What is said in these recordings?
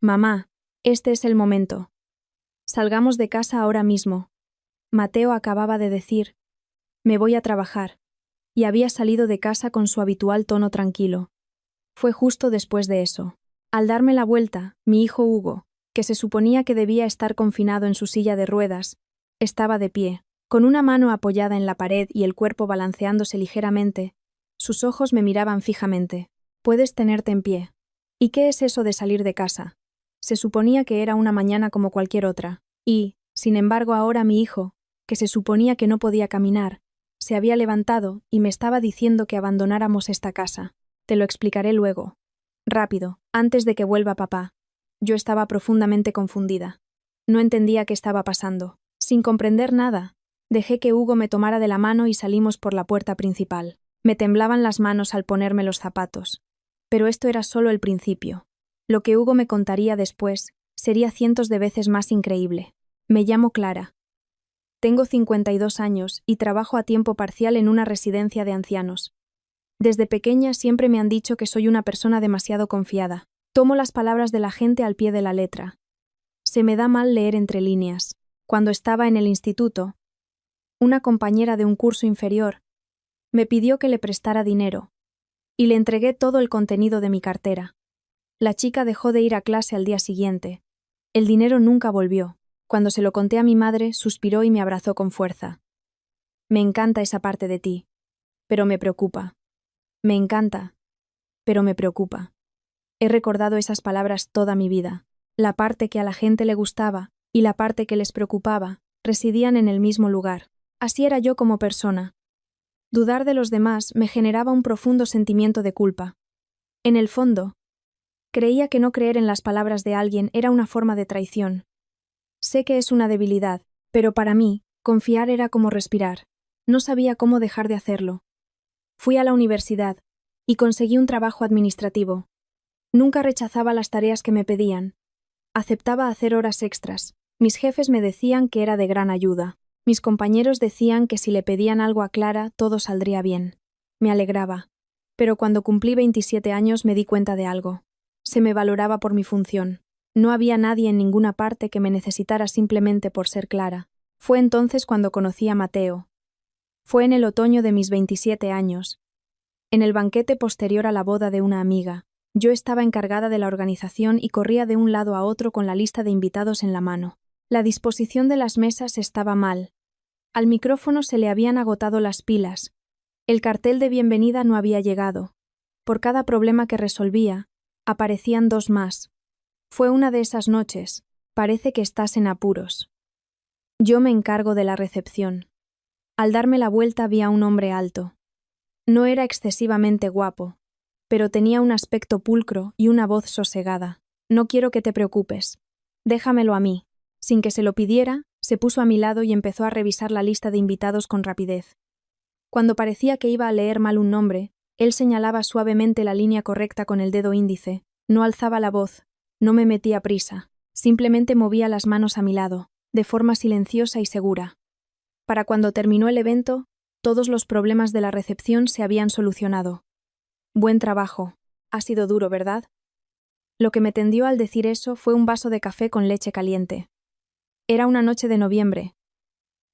Mamá, este es el momento. Salgamos de casa ahora mismo. Mateo acababa de decir, me voy a trabajar, y había salido de casa con su habitual tono tranquilo. Fue justo después de eso. Al darme la vuelta, mi hijo Hugo, que se suponía que debía estar confinado en su silla de ruedas, estaba de pie, con una mano apoyada en la pared y el cuerpo balanceándose ligeramente. Sus ojos me miraban fijamente. Puedes tenerte en pie. ¿Y qué es eso de salir de casa? Se suponía que era una mañana como cualquier otra, y, sin embargo, ahora mi hijo, que se suponía que no podía caminar, se había levantado y me estaba diciendo que abandonáramos esta casa. Te lo explicaré luego. Rápido, antes de que vuelva papá. Yo estaba profundamente confundida. No entendía qué estaba pasando. Sin comprender nada, dejé que Hugo me tomara de la mano y salimos por la puerta principal. Me temblaban las manos al ponerme los zapatos. Pero esto era solo el principio. Lo que Hugo me contaría después sería cientos de veces más increíble. Me llamo Clara. Tengo 52 años y trabajo a tiempo parcial en una residencia de ancianos. Desde pequeña siempre me han dicho que soy una persona demasiado confiada. Tomo las palabras de la gente al pie de la letra. Se me da mal leer entre líneas. Cuando estaba en el instituto, una compañera de un curso inferior me pidió que le prestara dinero, y le entregué todo el contenido de mi cartera. La chica dejó de ir a clase al día siguiente. El dinero nunca volvió. Cuando se lo conté a mi madre, suspiró y me abrazó con fuerza. Me encanta esa parte de ti, pero me preocupa. Me encanta, pero me preocupa. He recordado esas palabras toda mi vida. La parte que a la gente le gustaba y la parte que les preocupaba residían en el mismo lugar. Así era yo como persona. Dudar de los demás me generaba un profundo sentimiento de culpa. En el fondo, creía que no creer en las palabras de alguien era una forma de traición. Sé que es una debilidad, pero para mí, confiar era como respirar. No sabía cómo dejar de hacerlo. Fui a la universidad y conseguí un trabajo administrativo. Nunca rechazaba las tareas que me pedían. Aceptaba hacer horas extras. Mis jefes me decían que era de gran ayuda. Mis compañeros decían que si le pedían algo a Clara, todo saldría bien. Me alegraba. Pero cuando cumplí 27 años me di cuenta de algo. Se me valoraba por mi función. No había nadie en ninguna parte que me necesitara simplemente por ser Clara. Fue entonces cuando conocí a Mateo. Fue en el otoño de mis 27 años. En el banquete posterior a la boda de una amiga. Yo estaba encargada de la organización y corría de un lado a otro con la lista de invitados en la mano. La disposición de las mesas estaba mal. Al micrófono se le habían agotado las pilas. El cartel de bienvenida no había llegado. Por cada problema que resolvía, aparecían dos más. Fue una de esas noches. Parece que estás en apuros. Yo me encargo de la recepción. Al darme la vuelta vi a un hombre alto. No era excesivamente guapo, pero tenía un aspecto pulcro y una voz sosegada. No quiero que te preocupes. Déjamelo a mí. Sin que se lo pidiera, se puso a mi lado y empezó a revisar la lista de invitados con rapidez. Cuando parecía que iba a leer mal un nombre, él señalaba suavemente la línea correcta con el dedo índice. No alzaba la voz, no me metía prisa, simplemente movía las manos a mi lado, de forma silenciosa y segura. Para cuando terminó el evento, todos los problemas de la recepción se habían solucionado. Buen trabajo. Ha sido duro, ¿verdad? Lo que me tendió al decir eso fue un vaso de café con leche caliente. Era una noche de noviembre,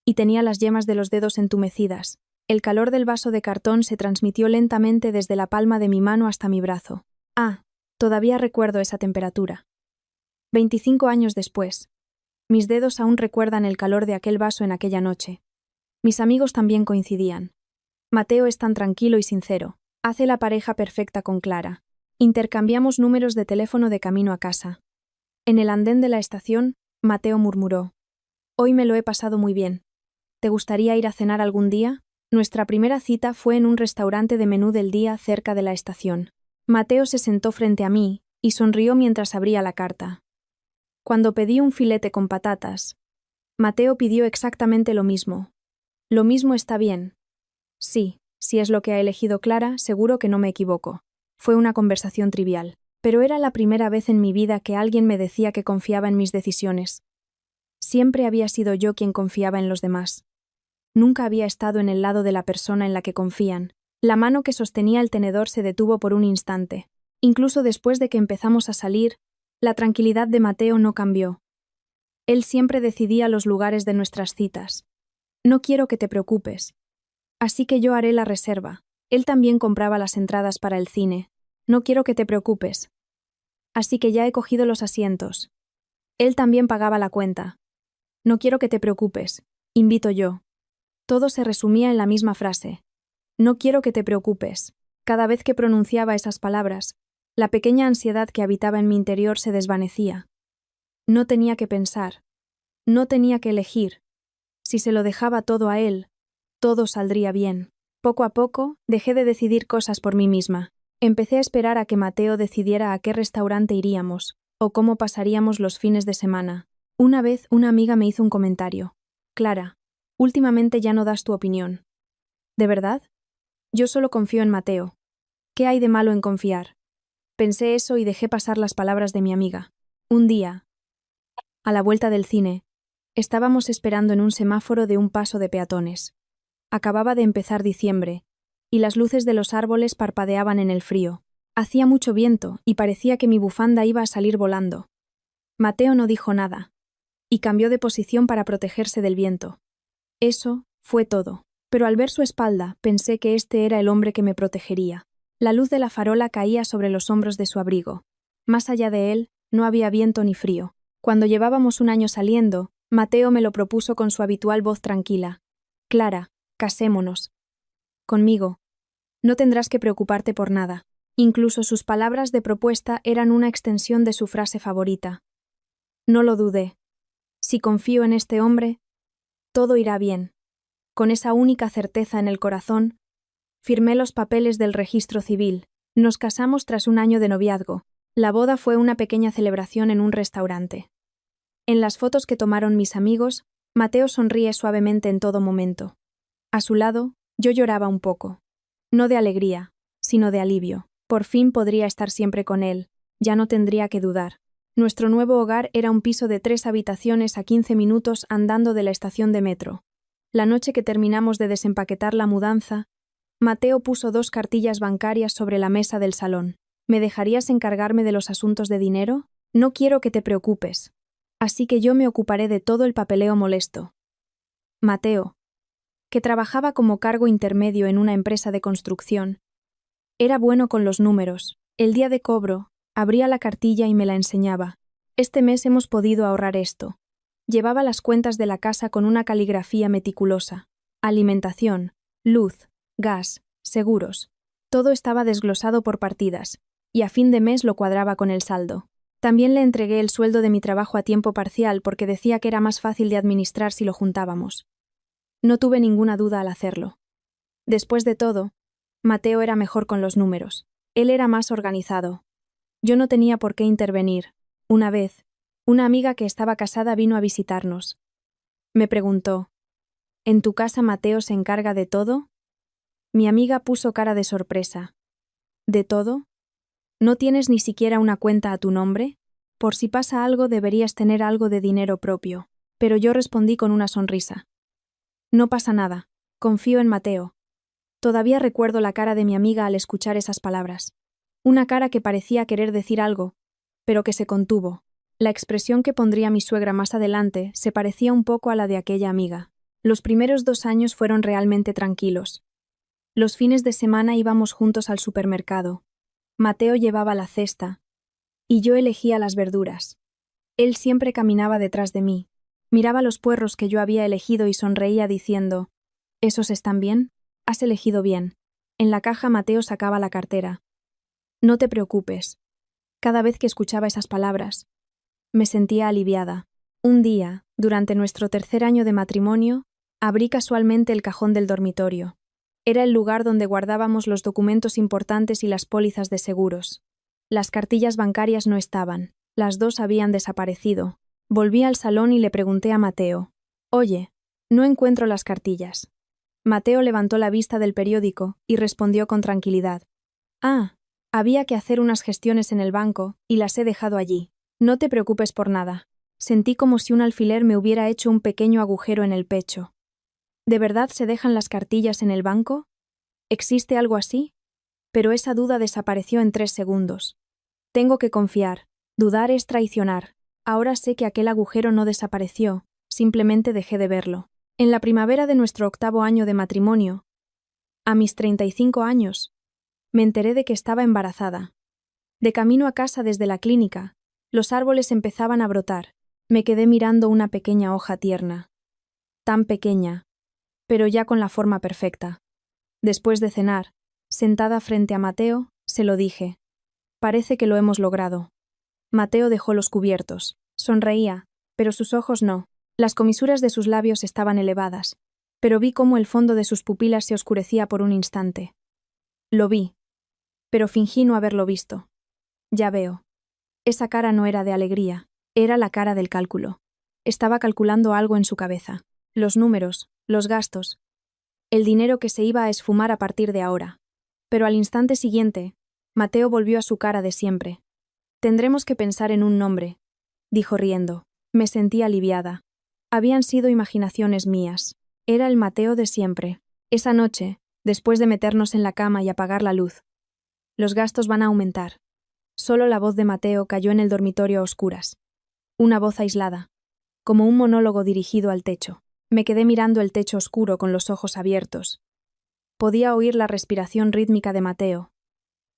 y tenía las yemas de los dedos entumecidas. El calor del vaso de cartón se transmitió lentamente desde la palma de mi mano hasta mi brazo. Ah, todavía recuerdo esa temperatura. 25 años después. Mis dedos aún recuerdan el calor de aquel vaso en aquella noche. Mis amigos también coincidían. Mateo es tan tranquilo y sincero. Hace la pareja perfecta con Clara. Intercambiamos números de teléfono de camino a casa. En el andén de la estación, Mateo murmuró: «Hoy me lo he pasado muy bien. ¿Te gustaría ir a cenar algún día?» Nuestra primera cita fue en un restaurante de menú del día cerca de la estación. Mateo se sentó frente a mí y sonrió mientras abría la carta. Cuando pedí un filete con patatas, Mateo pidió exactamente lo mismo. «Lo mismo está bien». Sí, si es lo que ha elegido Clara, seguro que no me equivoco. Fue una conversación trivial, pero era la primera vez en mi vida que alguien me decía que confiaba en mis decisiones. Siempre había sido yo quien confiaba en los demás. Nunca había estado en el lado de la persona en la que confían. La mano que sostenía el tenedor se detuvo por un instante. Incluso después de que empezamos a salir, La tranquilidad de Mateo no cambió. Él siempre decidía los lugares de nuestras citas. No quiero que te preocupes. Así que yo haré la reserva. Él también compraba las entradas para el cine. No quiero que te preocupes. Así que ya he cogido los asientos. Él también pagaba la cuenta. No quiero que te preocupes. Invito yo. Todo se resumía en la misma frase. No quiero que te preocupes. Cada vez que pronunciaba esas palabras, la pequeña ansiedad que habitaba en mi interior se desvanecía. No tenía que pensar. No tenía que elegir. Si se lo dejaba todo a él, todo saldría bien. Poco a poco, dejé de decidir cosas por mí misma. Empecé a esperar a que Mateo decidiera a qué restaurante iríamos, o cómo pasaríamos los fines de semana. Una vez una amiga me hizo un comentario. Clara, últimamente ya no das tu opinión. ¿De verdad? Yo solo confío en Mateo. ¿Qué hay de malo en confiar? Pensé eso y dejé pasar las palabras de mi amiga. Un día, a la vuelta del cine, estábamos esperando en un semáforo de un paso de peatones. Acababa de empezar diciembre, y las luces de los árboles parpadeaban en el frío. Hacía mucho viento y parecía que mi bufanda iba a salir volando. Mateo no dijo nada, y cambió de posición para protegerse del viento. Eso fue todo, pero al ver su espalda pensé que este era el hombre que me protegería. La luz de la farola caía sobre los hombros de su abrigo. Más allá de él, no había viento ni frío. Cuando llevábamos un año saliendo, Mateo me lo propuso con su habitual voz tranquila. Clara, casémonos. Conmigo. No tendrás que preocuparte por nada. Incluso sus palabras de propuesta eran una extensión de su frase favorita. No lo dudé. Si confío en este hombre, todo irá bien. Con esa única certeza en el corazón, firmé los papeles del registro civil. Nos casamos tras un año de noviazgo. La boda fue una pequeña celebración en un restaurante. En las fotos que tomaron mis amigos, Mateo sonríe suavemente en todo momento. A su lado, yo lloraba un poco. No de alegría, sino de alivio. Por fin podría estar siempre con él. Ya no tendría que dudar. Nuestro nuevo hogar era un piso de 3 habitaciones a 15 minutos andando de la estación de metro. La noche que terminamos de desempaquetar la mudanza, Mateo puso 2 cartillas bancarias sobre la mesa del salón. ¿Me dejarías encargarme de los asuntos de dinero? No quiero que te preocupes. Así que yo me ocuparé de todo el papeleo molesto. Mateo, que trabajaba como cargo intermedio en una empresa de construcción, era bueno con los números. El día de cobro, abría la cartilla y me la enseñaba. Este mes hemos podido ahorrar esto. Llevaba las cuentas de la casa con una caligrafía meticulosa. Alimentación, luz, gas, seguros. Todo estaba desglosado por partidas, y a fin de mes lo cuadraba con el saldo. También le entregué el sueldo de mi trabajo a tiempo parcial porque decía que era más fácil de administrar si lo juntábamos. No tuve ninguna duda al hacerlo. Después de todo, Mateo era mejor con los números. Él era más organizado. Yo no tenía por qué intervenir. Una vez, una amiga que estaba casada vino a visitarnos. Me preguntó, ¿en tu casa Mateo se encarga de todo? Mi amiga puso cara de sorpresa. ¿De todo? ¿No tienes ni siquiera una cuenta a tu nombre? Por si pasa algo deberías tener algo de dinero propio. Pero yo respondí con una sonrisa. No pasa nada. Confío en Mateo. Todavía recuerdo la cara de mi amiga al escuchar esas palabras. Una cara que parecía querer decir algo, pero que se contuvo. La expresión que pondría mi suegra más adelante se parecía un poco a la de aquella amiga. Los primeros 2 años fueron realmente tranquilos. Los fines de semana íbamos juntos al supermercado. Mateo llevaba la cesta, y yo elegía las verduras. Él siempre caminaba detrás de mí, miraba los puerros que yo había elegido y sonreía diciendo, ¿esos están bien? Has elegido bien. En la caja Mateo sacaba la cartera. No te preocupes. Cada vez que escuchaba esas palabras, me sentía aliviada. Un día, durante nuestro 3er año de matrimonio, abrí casualmente el cajón del dormitorio. Era el lugar donde guardábamos los documentos importantes y las pólizas de seguros. Las cartillas bancarias no estaban. Las 2 habían desaparecido. Volví al salón y le pregunté a Mateo. Oye, no encuentro las cartillas. Mateo levantó la vista del periódico y respondió con tranquilidad. Ah, había que hacer unas gestiones en el banco y las he dejado allí. No te preocupes por nada. Sentí como si un alfiler me hubiera hecho un pequeño agujero en el pecho. ¿De verdad se dejan las cartillas en el banco? ¿Existe algo así? Pero esa duda desapareció en 3 segundos. Tengo que confiar, Dudar es traicionar. Ahora sé que aquel agujero no desapareció, simplemente dejé de verlo. En la primavera de nuestro 8º año de matrimonio, a mis 35 años, me enteré de que estaba embarazada. De camino a casa desde la clínica, los árboles empezaban a brotar. Me quedé mirando una pequeña hoja tierna. Tan pequeña, pero ya con la forma perfecta. Después de cenar, sentada frente a Mateo, se lo dije. Parece que lo hemos logrado. Mateo dejó los cubiertos. Sonreía, pero sus ojos no. Las comisuras de sus labios estaban elevadas, pero vi cómo el fondo de sus pupilas se oscurecía por un instante. Lo vi, pero fingí no haberlo visto. Ya veo. Esa cara no era de alegría, era la cara del cálculo. Estaba calculando algo en su cabeza. Los números, los gastos, el dinero que se iba a esfumar a partir de ahora. Pero al instante siguiente, Mateo volvió a su cara de siempre. Tendremos que pensar en un nombre, dijo riendo. Me sentí aliviada. Habían sido imaginaciones mías. Era el Mateo de siempre. Esa noche, después de meternos en la cama y apagar la luz. Los gastos van a aumentar. Solo la voz de Mateo cayó en el dormitorio a oscuras. Una voz aislada, como un monólogo dirigido al techo. Me quedé mirando el techo oscuro con los ojos abiertos. Podía oír la respiración rítmica de Mateo.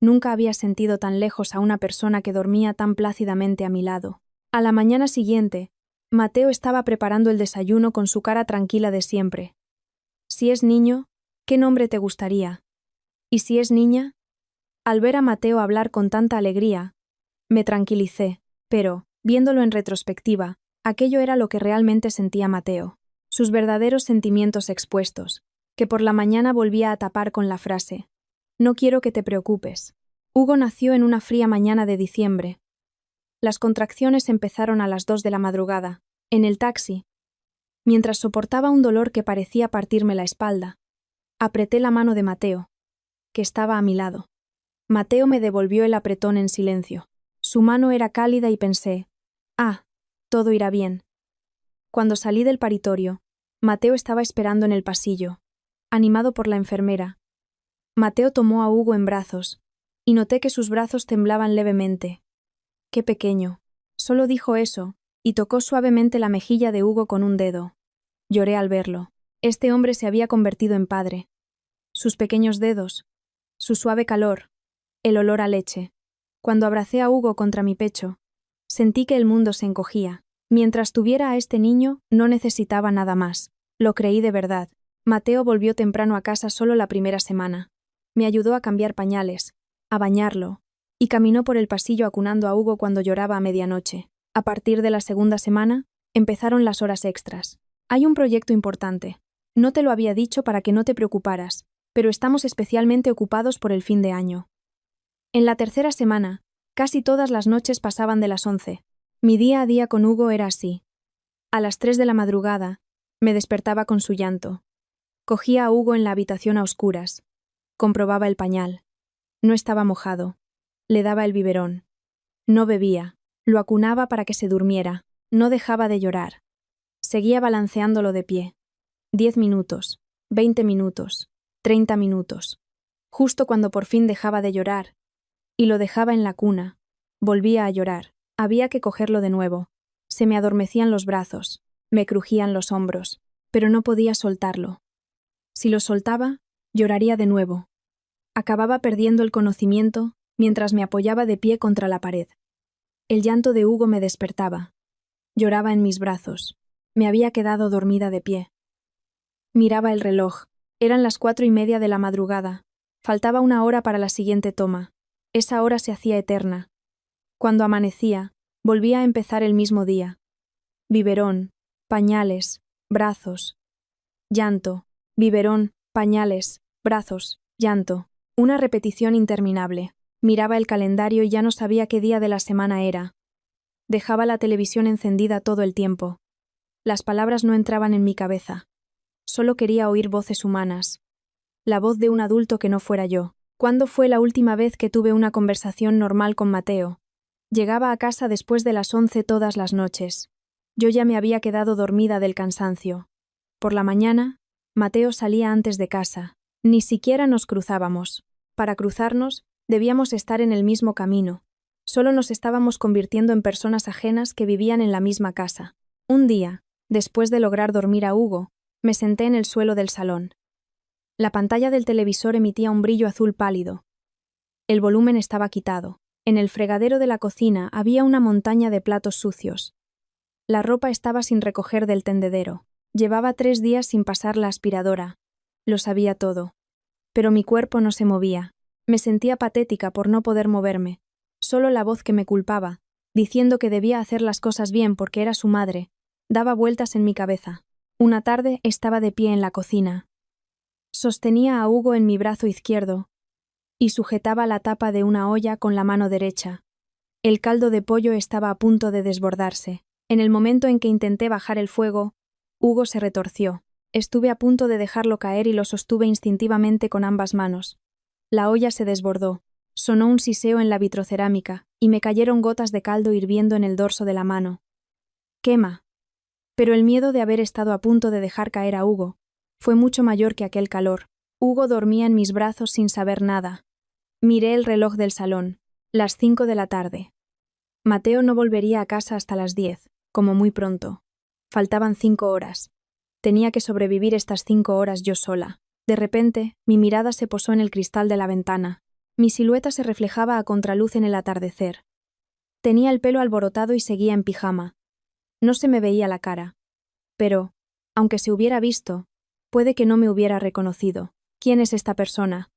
Nunca había sentido tan lejos a una persona que dormía tan plácidamente a mi lado. A la mañana siguiente, Mateo estaba preparando el desayuno con su cara tranquila de siempre. Si es niño, ¿qué nombre te gustaría? ¿Y si es niña? Al ver a Mateo hablar con tanta alegría, me tranquilicé, pero, viéndolo en retrospectiva, aquello era lo que realmente sentía Mateo. Sus verdaderos sentimientos expuestos, que por la mañana volvía a tapar con la frase: «No quiero que te preocupes». Hugo nació en una fría mañana de diciembre. Las contracciones empezaron a las 2 de la madrugada, en el taxi. Mientras soportaba un dolor que parecía partirme la espalda, apreté la mano de Mateo, que estaba a mi lado. Mateo me devolvió el apretón en silencio. Su mano era cálida y pensé: «Ah, todo irá bien». Cuando salí del paritorio, Mateo estaba esperando en el pasillo, animado por la enfermera. Mateo tomó a Hugo en brazos, y noté que sus brazos temblaban levemente. «Qué pequeño». Solo dijo eso, y tocó suavemente la mejilla de Hugo con un dedo. Lloré al verlo. Este hombre se había convertido en padre. Sus pequeños dedos, su suave calor, el olor a leche. Cuando abracé a Hugo contra mi pecho, sentí que el mundo se encogía. Mientras tuviera a este niño, no necesitaba nada más. Lo creí de verdad. Mateo volvió temprano a casa solo la primera semana. Me ayudó a cambiar pañales, a bañarlo, y caminó por el pasillo acunando a Hugo cuando lloraba a medianoche. A partir de la segunda semana, empezaron las horas extras. Hay un proyecto importante. No te lo había dicho para que no te preocuparas, pero estamos especialmente ocupados por el fin de año. En la tercera semana, casi todas las noches pasaban de las 11. Mi día a día con Hugo era así. A las 3 de la madrugada, me despertaba con su llanto. Cogía a Hugo en la habitación a oscuras. Comprobaba el pañal. No estaba mojado. Le daba el biberón. No bebía. Lo acunaba para que se durmiera. No dejaba de llorar. Seguía balanceándolo de pie. 10 minutos, 20 minutos, 30 minutos. Justo cuando por fin dejaba de llorar, y lo dejaba en la cuna, volvía a llorar. Había que cogerlo de nuevo. Se me adormecían los brazos, me crujían los hombros, pero no podía soltarlo. Si lo soltaba, lloraría de nuevo. Acababa perdiendo el conocimiento mientras me apoyaba de pie contra la pared. El llanto de Hugo me despertaba. Lloraba en mis brazos. Me había quedado dormida de pie. Miraba el reloj. Eran las 4:30 de la madrugada. Faltaba una hora para la siguiente toma. Esa hora se hacía eterna. Cuando amanecía, volvía a empezar el mismo día. Biberón, pañales, brazos. Llanto, biberón, pañales, brazos, llanto. Una repetición interminable. Miraba el calendario y ya no sabía qué día de la semana era. Dejaba la televisión encendida todo el tiempo. Las palabras no entraban en mi cabeza. Solo quería oír voces humanas. La voz de un adulto que no fuera yo. ¿Cuándo fue la última vez que tuve una conversación normal con Mateo? Llegaba a casa después de las 11 todas las noches. Yo ya me había quedado dormida del cansancio. Por la mañana, Mateo salía antes de casa. Ni siquiera nos cruzábamos. Para cruzarnos, debíamos estar en el mismo camino. Solo nos estábamos convirtiendo en personas ajenas que vivían en la misma casa. Un día, después de lograr dormir a Hugo, me senté en el suelo del salón. La pantalla del televisor emitía un brillo azul pálido. El volumen estaba quitado. En el fregadero de la cocina había una montaña de platos sucios. La ropa estaba sin recoger del tendedero. Llevaba 3 días sin pasar la aspiradora. Lo sabía todo. Pero mi cuerpo no se movía. Me sentía patética por no poder moverme. Solo la voz que me culpaba, diciendo que debía hacer las cosas bien porque era su madre, daba vueltas en mi cabeza. Una tarde estaba de pie en la cocina. Sostenía a Hugo en mi brazo izquierdo y sujetaba la tapa de una olla con la mano derecha. El caldo de pollo estaba a punto de desbordarse. En el momento en que intenté bajar el fuego, Hugo se retorció. Estuve a punto de dejarlo caer y lo sostuve instintivamente con ambas manos. La olla se desbordó. Sonó un siseo en la vitrocerámica y me cayeron gotas de caldo hirviendo en el dorso de la mano. ¡Quema! Pero el miedo de haber estado a punto de dejar caer a Hugo fue mucho mayor que aquel calor. Hugo dormía en mis brazos sin saber nada. Miré el reloj del salón. Las 5 de la tarde. Mateo no volvería a casa hasta las 10, como muy pronto. Faltaban 5 horas. Tenía que sobrevivir estas 5 horas yo sola. De repente, mi mirada se posó en el cristal de la ventana. Mi silueta se reflejaba a contraluz en el atardecer. Tenía el pelo alborotado y seguía en pijama. No se me veía la cara. Pero, aunque se hubiera visto, puede que no me hubiera reconocido. ¿Quién es esta persona?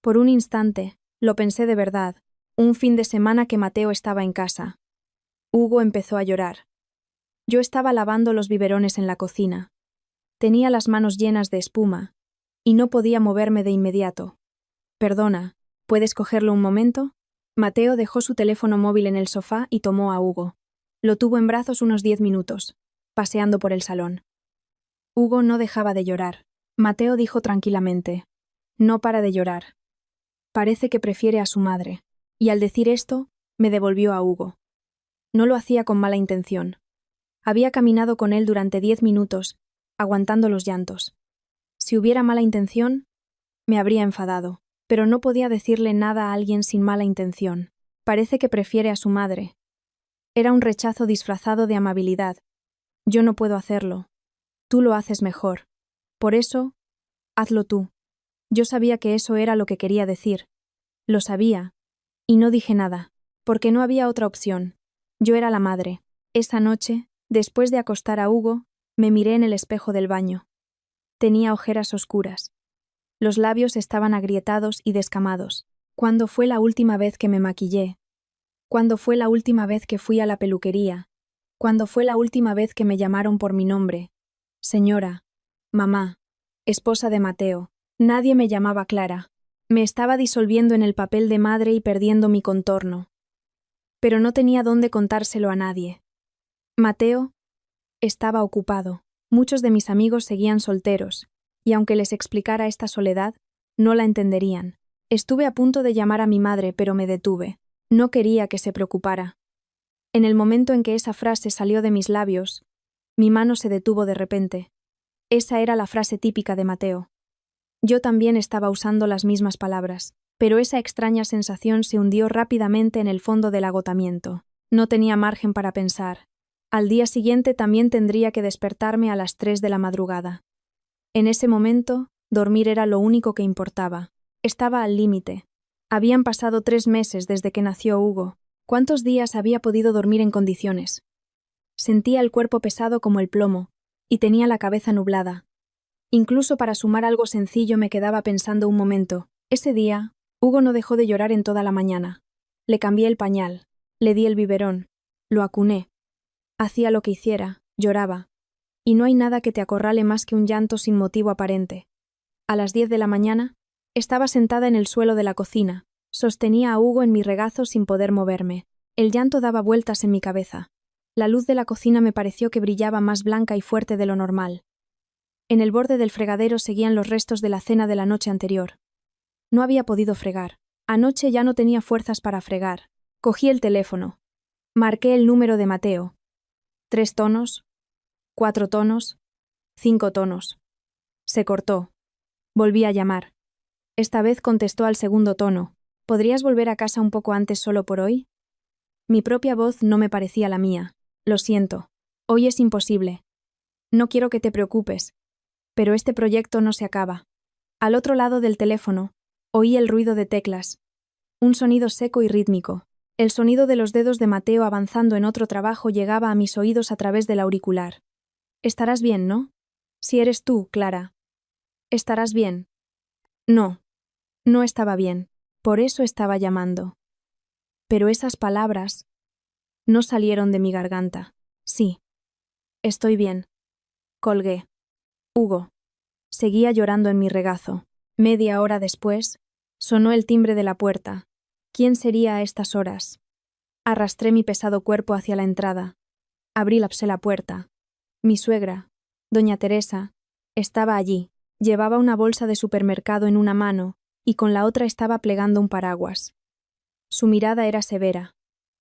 Por un instante, lo pensé de verdad, un fin de semana que Mateo estaba en casa. Hugo empezó a llorar. Yo estaba lavando los biberones en la cocina. Tenía las manos llenas de espuma, y no podía moverme de inmediato. Perdona, ¿puedes cogerlo un momento? Mateo dejó su teléfono móvil en el sofá y tomó a Hugo. Lo tuvo en brazos unos 10 minutos, paseando por el salón. Hugo no dejaba de llorar. Mateo dijo tranquilamente: no para de llorar. Parece que prefiere a su madre. Y al decir esto, me devolvió a Hugo. No lo hacía con mala intención. Había caminado con él durante 10 minutos, aguantando los llantos. Si hubiera mala intención, me habría enfadado, pero no podía decirle nada a alguien sin mala intención. Parece que prefiere a su madre. Era un rechazo disfrazado de amabilidad. Yo no puedo hacerlo. Tú lo haces mejor. Por eso, hazlo tú. Yo sabía que eso era lo que quería decir. Lo sabía. Y no dije nada, porque no había otra opción. Yo era la madre. Esa noche, después de acostar a Hugo, me miré en el espejo del baño. Tenía ojeras oscuras. Los labios estaban agrietados y descamados. ¿Cuándo fue la última vez que me maquillé? ¿Cuándo fue la última vez que fui a la peluquería? ¿Cuándo fue la última vez que me llamaron por mi nombre? Señora, mamá, esposa de Mateo. Nadie me llamaba Clara. Me estaba disolviendo en el papel de madre y perdiendo mi contorno. Pero no tenía dónde contárselo a nadie. Mateo estaba ocupado. Muchos de mis amigos seguían solteros, y aunque les explicara esta soledad, no la entenderían. Estuve a punto de llamar a mi madre, pero me detuve. No quería que se preocupara. En el momento en que esa frase salió de mis labios, mi mano se detuvo de repente. Esa era la frase típica de Mateo. Yo también estaba usando las mismas palabras, pero esa extraña sensación se hundió rápidamente en el fondo del agotamiento. No tenía margen para pensar. Al día siguiente también tendría que despertarme a las 3 de la madrugada. En ese momento, dormir era lo único que importaba. Estaba al límite. Habían pasado 3 meses desde que nació Hugo. ¿Cuántos días había podido dormir en condiciones? Sentía el cuerpo pesado como el plomo, y tenía la cabeza nublada. Incluso para sumar algo sencillo me quedaba pensando un momento. Ese día, Hugo no dejó de llorar en toda la mañana. Le cambié el pañal, le di el biberón, lo acuné. Hacía lo que hiciera, lloraba. Y no hay nada que te acorrale más que un llanto sin motivo aparente. A las 10 de la mañana, estaba sentada en el suelo de la cocina. Sostenía a Hugo en mi regazo sin poder moverme. El llanto daba vueltas en mi cabeza. La luz de la cocina me pareció que brillaba más blanca y fuerte de lo normal. En el borde del fregadero seguían los restos de la cena de la noche anterior. No había podido fregar. Anoche ya no tenía fuerzas para fregar. Cogí el teléfono. Marqué el número de Mateo. 3 tonos, 4 tonos, 5 tonos. Se cortó. Volví a llamar. Esta vez contestó al segundo tono. ¿Podrías volver a casa un poco antes solo por hoy? Mi propia voz no me parecía la mía. Lo siento. Hoy es imposible. No quiero que te preocupes. Pero este proyecto no se acaba. Al otro lado del teléfono, oí el ruido de teclas. Un sonido seco y rítmico. El sonido de los dedos de Mateo avanzando en otro trabajo llegaba a mis oídos a través del auricular. Estarás bien, ¿no? Si eres tú, Clara. Estarás bien. No. No estaba bien. Por eso estaba llamando. Pero esas palabras no salieron de mi garganta. Sí. Estoy bien. Colgué. Hugo. Seguía llorando en mi regazo. Media hora después, sonó el timbre de la puerta. ¿Quién sería a estas horas? Arrastré mi pesado cuerpo hacia la entrada. Abrí la puerta. Mi suegra, doña Teresa, estaba allí. Llevaba una bolsa de supermercado en una mano y con la otra estaba plegando un paraguas. Su mirada era severa.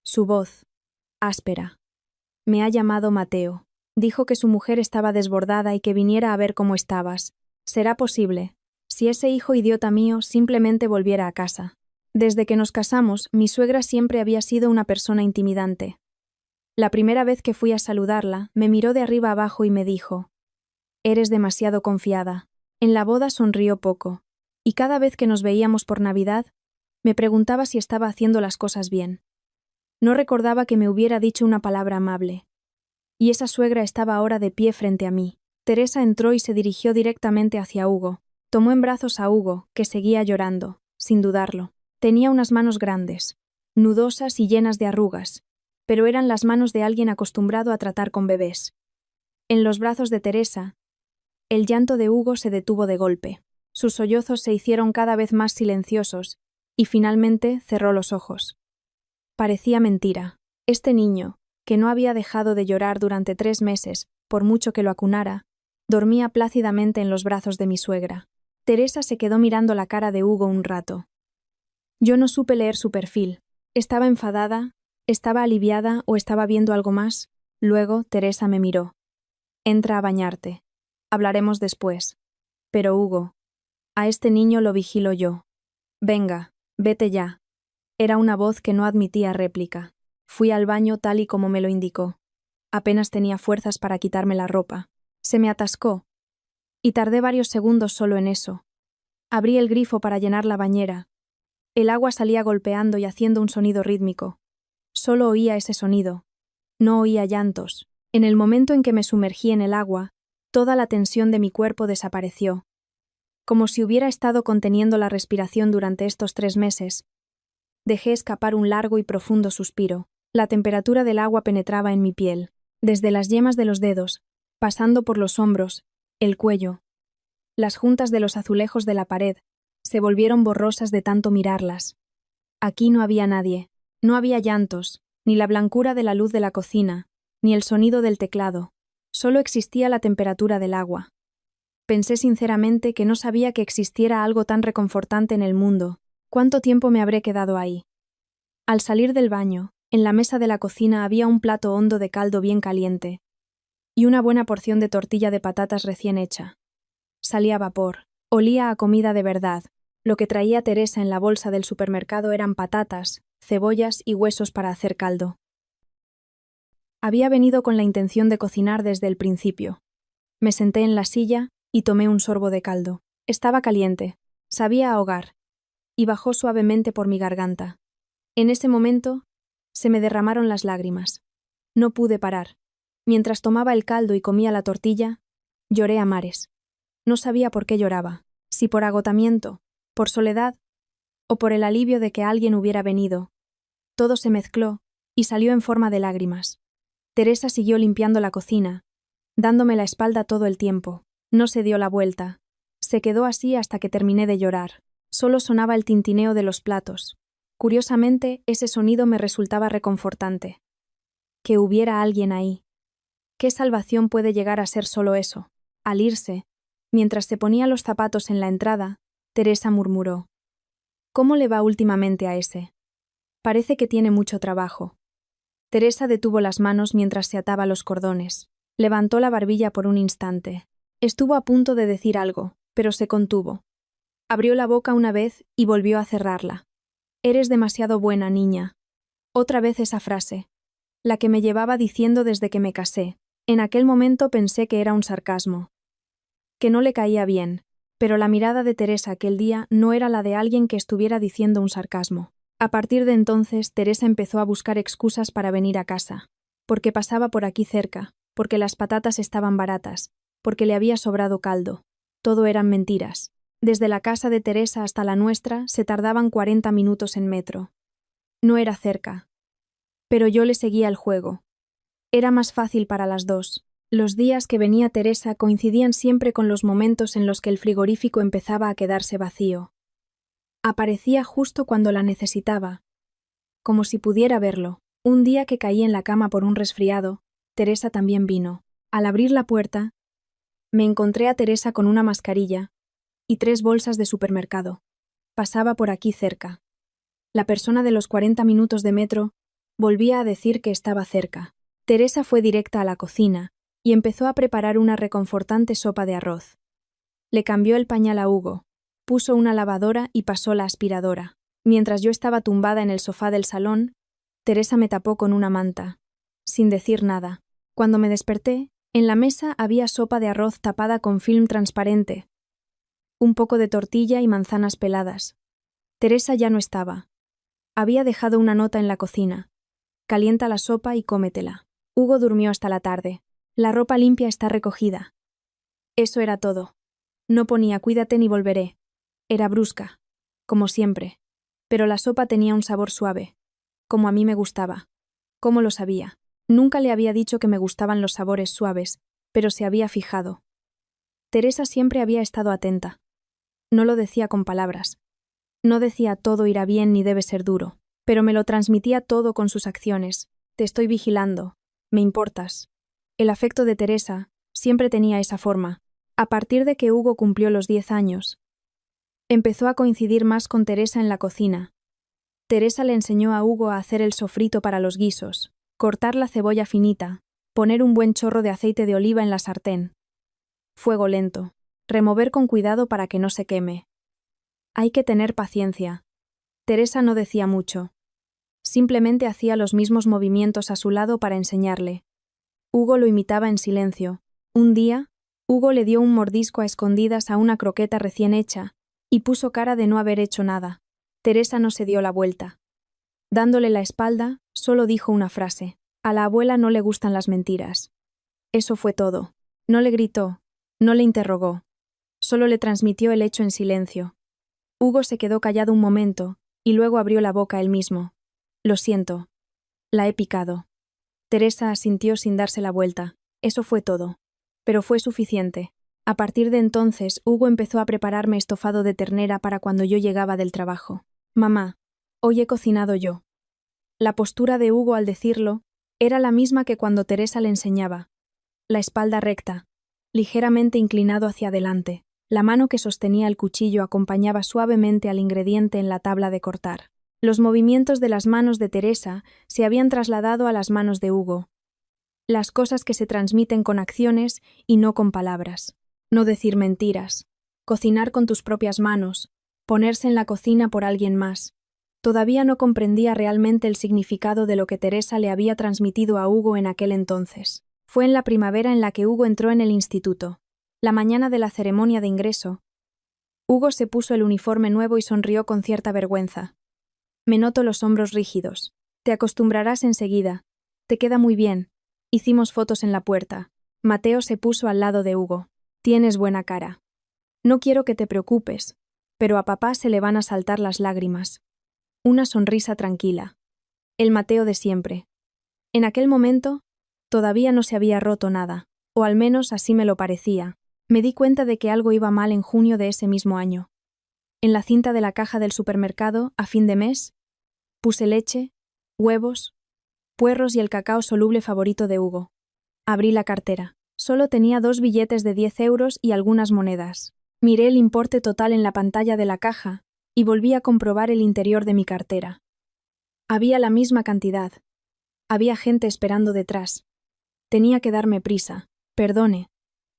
Su voz, áspera. Me ha llamado Mateo. Dijo que su mujer estaba desbordada y que viniera a ver cómo estabas. Será posible. Si ese hijo idiota mío simplemente volviera a casa. Desde que nos casamos, mi suegra siempre había sido una persona intimidante. La primera vez que fui a saludarla, me miró de arriba abajo y me dijo: «Eres demasiado confiada». En la boda sonrió poco, y cada vez que nos veíamos por Navidad, me preguntaba si estaba haciendo las cosas bien. No recordaba que me hubiera dicho una palabra amable. Y esa suegra estaba ahora de pie frente a mí. Teresa entró y se dirigió directamente hacia Hugo. Tomó en brazos a Hugo, que seguía llorando, sin dudarlo. Tenía unas manos grandes, nudosas y llenas de arrugas, pero eran las manos de alguien acostumbrado a tratar con bebés. En los brazos de Teresa, el llanto de Hugo se detuvo de golpe. Sus sollozos se hicieron cada vez más silenciosos, y finalmente cerró los ojos. Parecía mentira. Este niño, que no había dejado de llorar durante 3 meses, por mucho que lo acunara, dormía plácidamente en los brazos de mi suegra. Teresa se quedó mirando la cara de Hugo un rato. Yo no supe leer su perfil. ¿Estaba enfadada? ¿Estaba aliviada o estaba viendo algo más? Luego Teresa me miró. «Entra a bañarte. Hablaremos después». Pero Hugo, a este niño lo vigilo yo. «Venga, vete ya». Era una voz que no admitía réplica. Fui al baño tal y como me lo indicó. Apenas tenía fuerzas para quitarme la ropa. Se me atascó. Y tardé varios segundos solo en eso. Abrí el grifo para llenar la bañera. El agua salía golpeando y haciendo un sonido rítmico. Solo oía ese sonido. No oía llantos. En el momento en que me sumergí en el agua, toda la tensión de mi cuerpo desapareció. Como si hubiera estado conteniendo la respiración durante estos 3 meses. Dejé escapar un largo y profundo suspiro. La temperatura del agua penetraba en mi piel, desde las yemas de los dedos, pasando por los hombros, el cuello. Las juntas de los azulejos de la pared se volvieron borrosas de tanto mirarlas. Aquí no había nadie, no había llantos, ni la blancura de la luz de la cocina, ni el sonido del teclado. Solo existía la temperatura del agua. Pensé sinceramente que no sabía que existiera algo tan reconfortante en el mundo. ¿Cuánto tiempo me habré quedado ahí? Al salir del baño, en la mesa de la cocina había un plato hondo de caldo bien caliente y una buena porción de tortilla de patatas recién hecha. Salía vapor, olía a comida de verdad. Lo que traía Teresa en la bolsa del supermercado eran patatas, cebollas y huesos para hacer caldo. Había venido con la intención de cocinar desde el principio. Me senté en la silla y tomé un sorbo de caldo. Estaba caliente, sabía a hogar, y bajó suavemente por mi garganta. En ese momento, se me derramaron las lágrimas. No pude parar. Mientras tomaba el caldo y comía la tortilla, lloré a mares. No sabía por qué lloraba, si por agotamiento, por soledad, o por el alivio de que alguien hubiera venido. Todo se mezcló y salió en forma de lágrimas. Teresa siguió limpiando la cocina, dándome la espalda todo el tiempo. No se dio la vuelta. Se quedó así hasta que terminé de llorar. Solo sonaba el tintineo de los platos. Curiosamente, ese sonido me resultaba reconfortante. Que hubiera alguien ahí. ¿Qué salvación puede llegar a ser solo eso? Al irse, mientras se ponía los zapatos en la entrada, Teresa murmuró: «¿Cómo le va últimamente a ese? Parece que tiene mucho trabajo». Teresa detuvo las manos mientras se ataba los cordones. Levantó la barbilla por un instante. Estuvo a punto de decir algo, pero se contuvo. Abrió la boca una vez y volvió a cerrarla. «Eres demasiado buena, niña». Otra vez esa frase, la que me llevaba diciendo desde que me casé. En aquel momento pensé que era un sarcasmo, que no le caía bien, pero la mirada de Teresa aquel día no era la de alguien que estuviera diciendo un sarcasmo. A partir de entonces, Teresa empezó a buscar excusas para venir a casa, porque pasaba por aquí cerca, porque las patatas estaban baratas, porque le había sobrado caldo. Todo eran mentiras. Desde la casa de Teresa hasta la nuestra se tardaban 40 minutos en metro. No era cerca. Pero yo le seguía el juego. Era más fácil para las dos. Los días que venía Teresa coincidían siempre con los momentos en los que el frigorífico empezaba a quedarse vacío. Aparecía justo cuando la necesitaba, como si pudiera verlo. Un día que caí en la cama por un resfriado, Teresa también vino. Al abrir la puerta, me encontré a Teresa con una mascarilla y 3 bolsas de supermercado. Pasaba por aquí cerca. La persona de los 40 minutos de metro volvía a decir que estaba cerca. Teresa fue directa a la cocina y empezó a preparar una reconfortante sopa de arroz. Le cambió el pañal a Hugo, puso una lavadora y pasó la aspiradora. Mientras yo estaba tumbada en el sofá del salón, Teresa me tapó con una manta, sin decir nada. Cuando me desperté, en la mesa había sopa de arroz tapada con film transparente, un poco de tortilla y manzanas peladas. Teresa ya no estaba. Había dejado una nota en la cocina. Calienta la sopa y cómetela. Hugo durmió hasta la tarde. La ropa limpia está recogida. Eso era todo. No ponía cuídate ni volveré. Era brusca, como siempre. Pero la sopa tenía un sabor suave, como a mí me gustaba. ¿Cómo lo sabía? Nunca le había dicho que me gustaban los sabores suaves, pero se había fijado. Teresa siempre había estado atenta. No lo decía con palabras. No decía todo irá bien ni debe ser duro, pero me lo transmitía todo con sus acciones. Te estoy vigilando. Me importas. El afecto de Teresa siempre tenía esa forma. A partir de que Hugo cumplió los 10 años, empezó a coincidir más con Teresa en la cocina. Teresa le enseñó a Hugo a hacer el sofrito para los guisos, cortar la cebolla finita, poner un buen chorro de aceite de oliva en la sartén. Fuego lento. Remover con cuidado para que no se queme. Hay que tener paciencia. Teresa no decía mucho. Simplemente hacía los mismos movimientos a su lado para enseñarle. Hugo lo imitaba en silencio. Un día, Hugo le dio un mordisco a escondidas a una croqueta recién hecha, y puso cara de no haber hecho nada. Teresa no se dio la vuelta. Dándole la espalda, solo dijo una frase. A la abuela no le gustan las mentiras. Eso fue todo. No le gritó, no le interrogó. Solo le transmitió el hecho en silencio. Hugo se quedó callado un momento, y luego abrió la boca él mismo. Lo siento. La he picado. Teresa asintió sin darse la vuelta. Eso fue todo. Pero fue suficiente. A partir de entonces, Hugo empezó a prepararme estofado de ternera para cuando yo llegaba del trabajo. Mamá, hoy he cocinado yo. La postura de Hugo al decirlo era la misma que cuando Teresa le enseñaba. La espalda recta, ligeramente inclinado hacia adelante. La mano que sostenía el cuchillo acompañaba suavemente al ingrediente en la tabla de cortar. Los movimientos de las manos de Teresa se habían trasladado a las manos de Hugo. Las cosas que se transmiten con acciones y no con palabras. No decir mentiras. Cocinar con tus propias manos. Ponerse en la cocina por alguien más. Todavía no comprendía realmente el significado de lo que Teresa le había transmitido a Hugo en aquel entonces. Fue en la primavera en la que Hugo entró en el instituto. La mañana de la ceremonia de ingreso. Hugo se puso el uniforme nuevo y sonrió con cierta vergüenza. Me noto los hombros rígidos. Te acostumbrarás enseguida. Te queda muy bien. Hicimos fotos en la puerta. Mateo se puso al lado de Hugo. Tienes buena cara. No quiero que te preocupes, pero a papá se le van a saltar las lágrimas. Una sonrisa tranquila. El Mateo de siempre. En aquel momento, todavía no se había roto nada, o al menos así me lo parecía. Me di cuenta de que algo iba mal en junio de ese mismo año. En la cinta de la caja del supermercado, a fin de mes, puse leche, huevos, puerros y el cacao soluble favorito de Hugo. Abrí la cartera. Solo tenía 2 billetes de 10 euros y algunas monedas. Miré el importe total en la pantalla de la caja y volví a comprobar el interior de mi cartera. Había la misma cantidad. Había gente esperando detrás. Tenía que darme prisa. Perdone.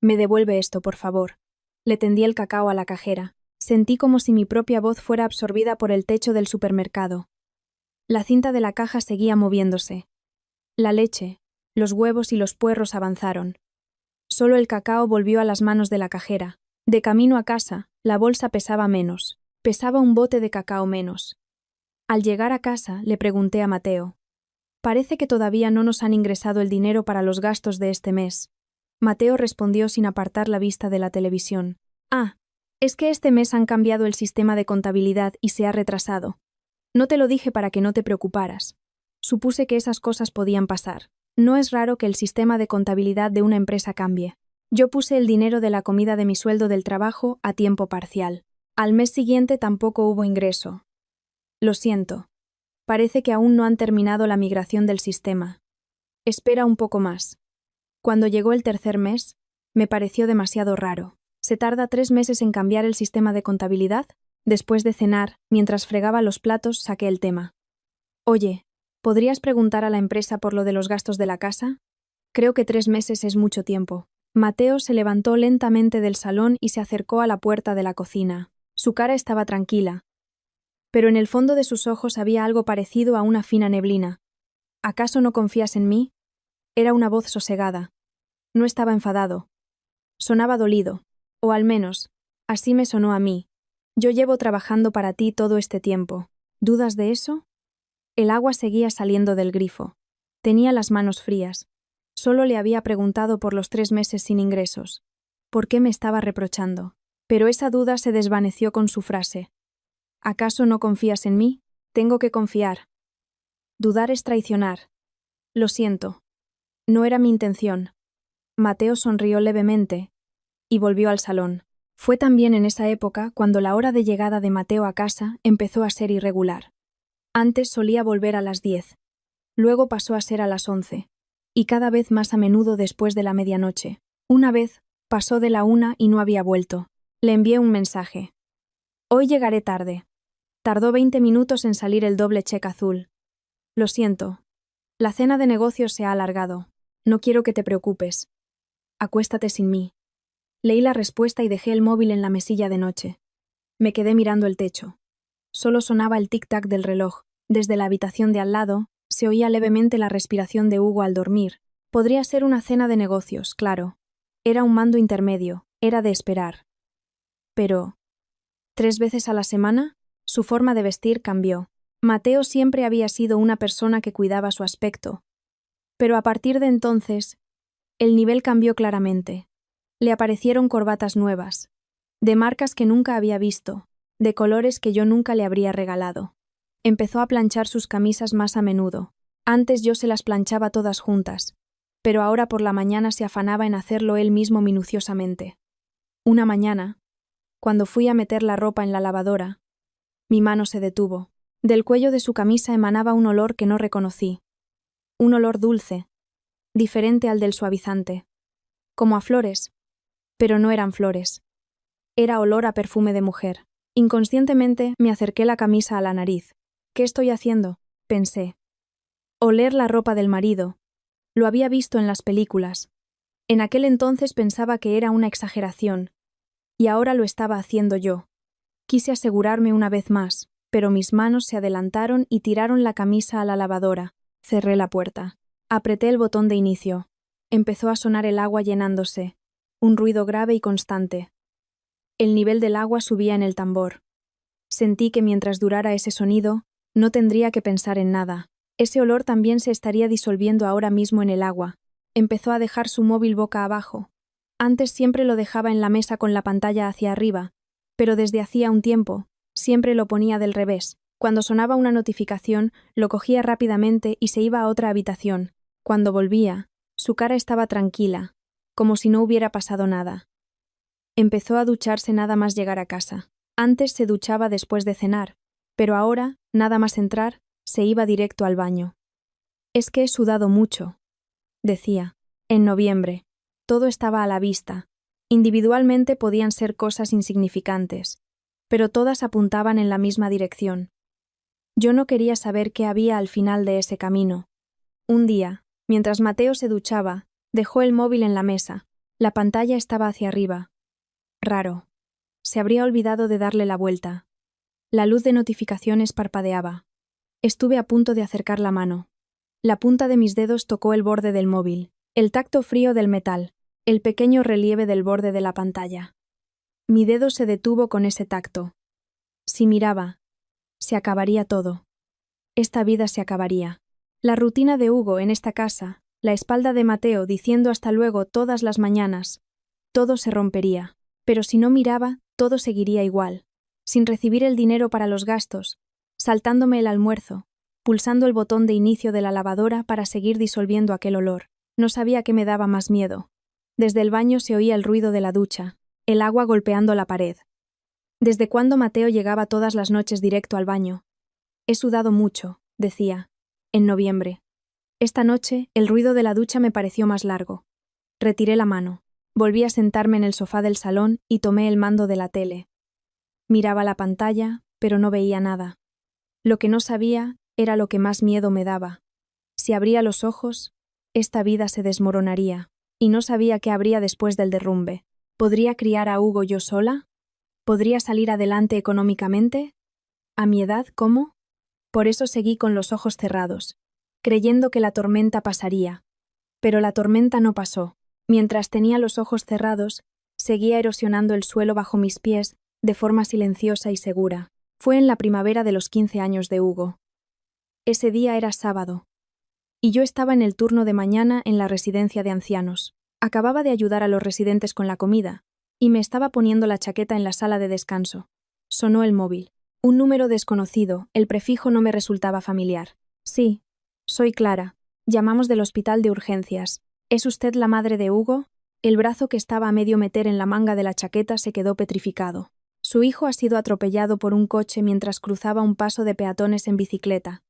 Me devuelve esto, por favor. Le tendí el cacao a la cajera. Sentí como si mi propia voz fuera absorbida por el techo del supermercado. La cinta de la caja seguía moviéndose. La leche, los huevos y los puerros avanzaron. Solo el cacao volvió a las manos de la cajera. De camino a casa, la bolsa pesaba menos. Pesaba un bote de cacao menos. Al llegar a casa, le pregunté a Mateo. Parece que todavía no nos han ingresado el dinero para los gastos de este mes. Mateo respondió sin apartar la vista de la televisión. Ah, es que este mes han cambiado el sistema de contabilidad y se ha retrasado. No te lo dije para que no te preocuparas. Supuse que esas cosas podían pasar. No es raro que el sistema de contabilidad de una empresa cambie. Yo puse el dinero de la comida de mi sueldo del trabajo a tiempo parcial. Al mes siguiente tampoco hubo ingreso. Lo siento. Parece que aún no han terminado la migración del sistema. Espera un poco más. Cuando llegó el tercer mes, me pareció demasiado raro. ¿Se tarda 3 meses en cambiar el sistema de contabilidad? Después de cenar, mientras fregaba los platos, saqué el tema. Oye, ¿podrías preguntar a la empresa por lo de los gastos de la casa? Creo que 3 meses es mucho tiempo. Mateo se levantó lentamente del salón y se acercó a la puerta de la cocina. Su cara estaba tranquila, pero en el fondo de sus ojos había algo parecido a una fina neblina. ¿Acaso no confías en mí? Era una voz sosegada. No estaba enfadado. Sonaba dolido, o al menos, así me sonó a mí. Yo llevo trabajando para ti todo este tiempo. ¿Dudas de eso? El agua seguía saliendo del grifo. Tenía las manos frías. Solo le había preguntado por los 3 meses sin ingresos. ¿Por qué me estaba reprochando? Pero esa duda se desvaneció con su frase. ¿Acaso no confías en mí? Tengo que confiar. Dudar es traicionar. Lo siento. No era mi intención. Mateo sonrió levemente y volvió al salón. Fue también en esa época cuando la hora de llegada de Mateo a casa empezó a ser irregular. Antes solía volver a las 10. Luego pasó a ser a las 11. Y cada vez más a menudo después de la medianoche. Una vez, pasó de la 1 y no había vuelto. Le envié un mensaje. Hoy llegaré tarde. Tardó 20 minutos en salir el doble cheque azul. Lo siento. La cena de negocios se ha alargado. No quiero que te preocupes. Acuéstate sin mí. Leí la respuesta y dejé el móvil en la mesilla de noche. Me quedé mirando el techo. Solo sonaba el tic-tac del reloj. Desde la habitación de al lado, se oía levemente la respiración de Hugo al dormir. Podría ser una cena de negocios, claro. Era un mando intermedio, era de esperar. Pero, 3 veces a la semana, su forma de vestir cambió. Mateo siempre había sido una persona que cuidaba su aspecto. Pero a partir de entonces, el nivel cambió claramente. Le aparecieron corbatas nuevas, de marcas que nunca había visto, de colores que yo nunca le habría regalado. Empezó a planchar sus camisas más a menudo. Antes yo se las planchaba todas juntas, pero ahora por la mañana se afanaba en hacerlo él mismo minuciosamente. Una mañana, cuando fui a meter la ropa en la lavadora, mi mano se detuvo. Del cuello de su camisa emanaba un olor que no reconocí. Un olor dulce, diferente al del suavizante. Como a flores, pero no eran flores. Era olor a perfume de mujer. Inconscientemente me acerqué la camisa a la nariz. ¿Qué estoy haciendo?, pensé. Oler la ropa del marido. Lo había visto en las películas. En aquel entonces pensaba que era una exageración, y ahora lo estaba haciendo yo. Quise asegurarme una vez más, pero mis manos se adelantaron y tiraron la camisa a la lavadora. Cerré la puerta. Apreté el botón de inicio. Empezó a sonar el agua llenándose, un ruido grave y constante. El nivel del agua subía en el tambor. Sentí que mientras durara ese sonido, no tendría que pensar en nada. Ese olor también se estaría disolviendo ahora mismo en el agua. Empezó a dejar su móvil boca abajo. Antes siempre lo dejaba en la mesa con la pantalla hacia arriba, pero desde hacía un tiempo, siempre lo ponía del revés. Cuando sonaba una notificación, lo cogía rápidamente y se iba a otra habitación. Cuando volvía, su cara estaba tranquila, como si no hubiera pasado nada. Empezó a ducharse nada más llegar a casa. Antes se duchaba después de cenar, pero ahora, nada más entrar, se iba directo al baño. Es que he sudado mucho, decía. En noviembre. Todo estaba a la vista. Individualmente podían ser cosas insignificantes, pero todas apuntaban en la misma dirección. Yo no quería saber qué había al final de ese camino. Un día, mientras Mateo se duchaba, dejó el móvil en la mesa. La pantalla estaba hacia arriba. Raro. Se habría olvidado de darle la vuelta. La luz de notificaciones parpadeaba. Estuve a punto de acercar la mano. La punta de mis dedos tocó el borde del móvil, el tacto frío del metal, el pequeño relieve del borde de la pantalla. Mi dedo se detuvo con ese tacto. Si miraba, se acabaría todo. Esta vida se acabaría. La rutina de Hugo en esta casa, la espalda de Mateo diciendo hasta luego todas las mañanas, todo se rompería. Pero si no miraba, todo seguiría igual, sin recibir el dinero para los gastos, saltándome el almuerzo, pulsando el botón de inicio de la lavadora para seguir disolviendo aquel olor. No sabía qué me daba más miedo. Desde el baño se oía el ruido de la ducha, el agua golpeando la pared. ¿Desde cuándo Mateo llegaba todas las noches directo al baño? He sudado mucho, decía, en noviembre. Esta noche, el ruido de la ducha me pareció más largo. Retiré la mano. Volví a sentarme en el sofá del salón y tomé el mando de la tele. Miraba la pantalla, pero no veía nada. Lo que no sabía era lo que más miedo me daba. Si abría los ojos, esta vida se desmoronaría, y no sabía qué habría después del derrumbe. ¿Podría criar a Hugo yo sola? ¿Podría salir adelante económicamente? ¿A mi edad, cómo? Por eso seguí con los ojos cerrados, creyendo que la tormenta pasaría. Pero la tormenta no pasó. Mientras tenía los ojos cerrados, seguía erosionando el suelo bajo mis pies de forma silenciosa y segura. Fue en la primavera de los 15 años de Hugo. Ese día era sábado, y yo estaba en el turno de mañana en la residencia de ancianos. Acababa de ayudar a los residentes con la comida, y me estaba poniendo la chaqueta en la sala de descanso. Sonó el móvil. Un número desconocido, el prefijo no me resultaba familiar. Sí, soy Clara. Llamamos del hospital de urgencias. ¿Es usted la madre de Hugo? El brazo que estaba a medio meter en la manga de la chaqueta se quedó petrificado. Su hijo ha sido atropellado por un coche mientras cruzaba un paso de peatones en bicicleta.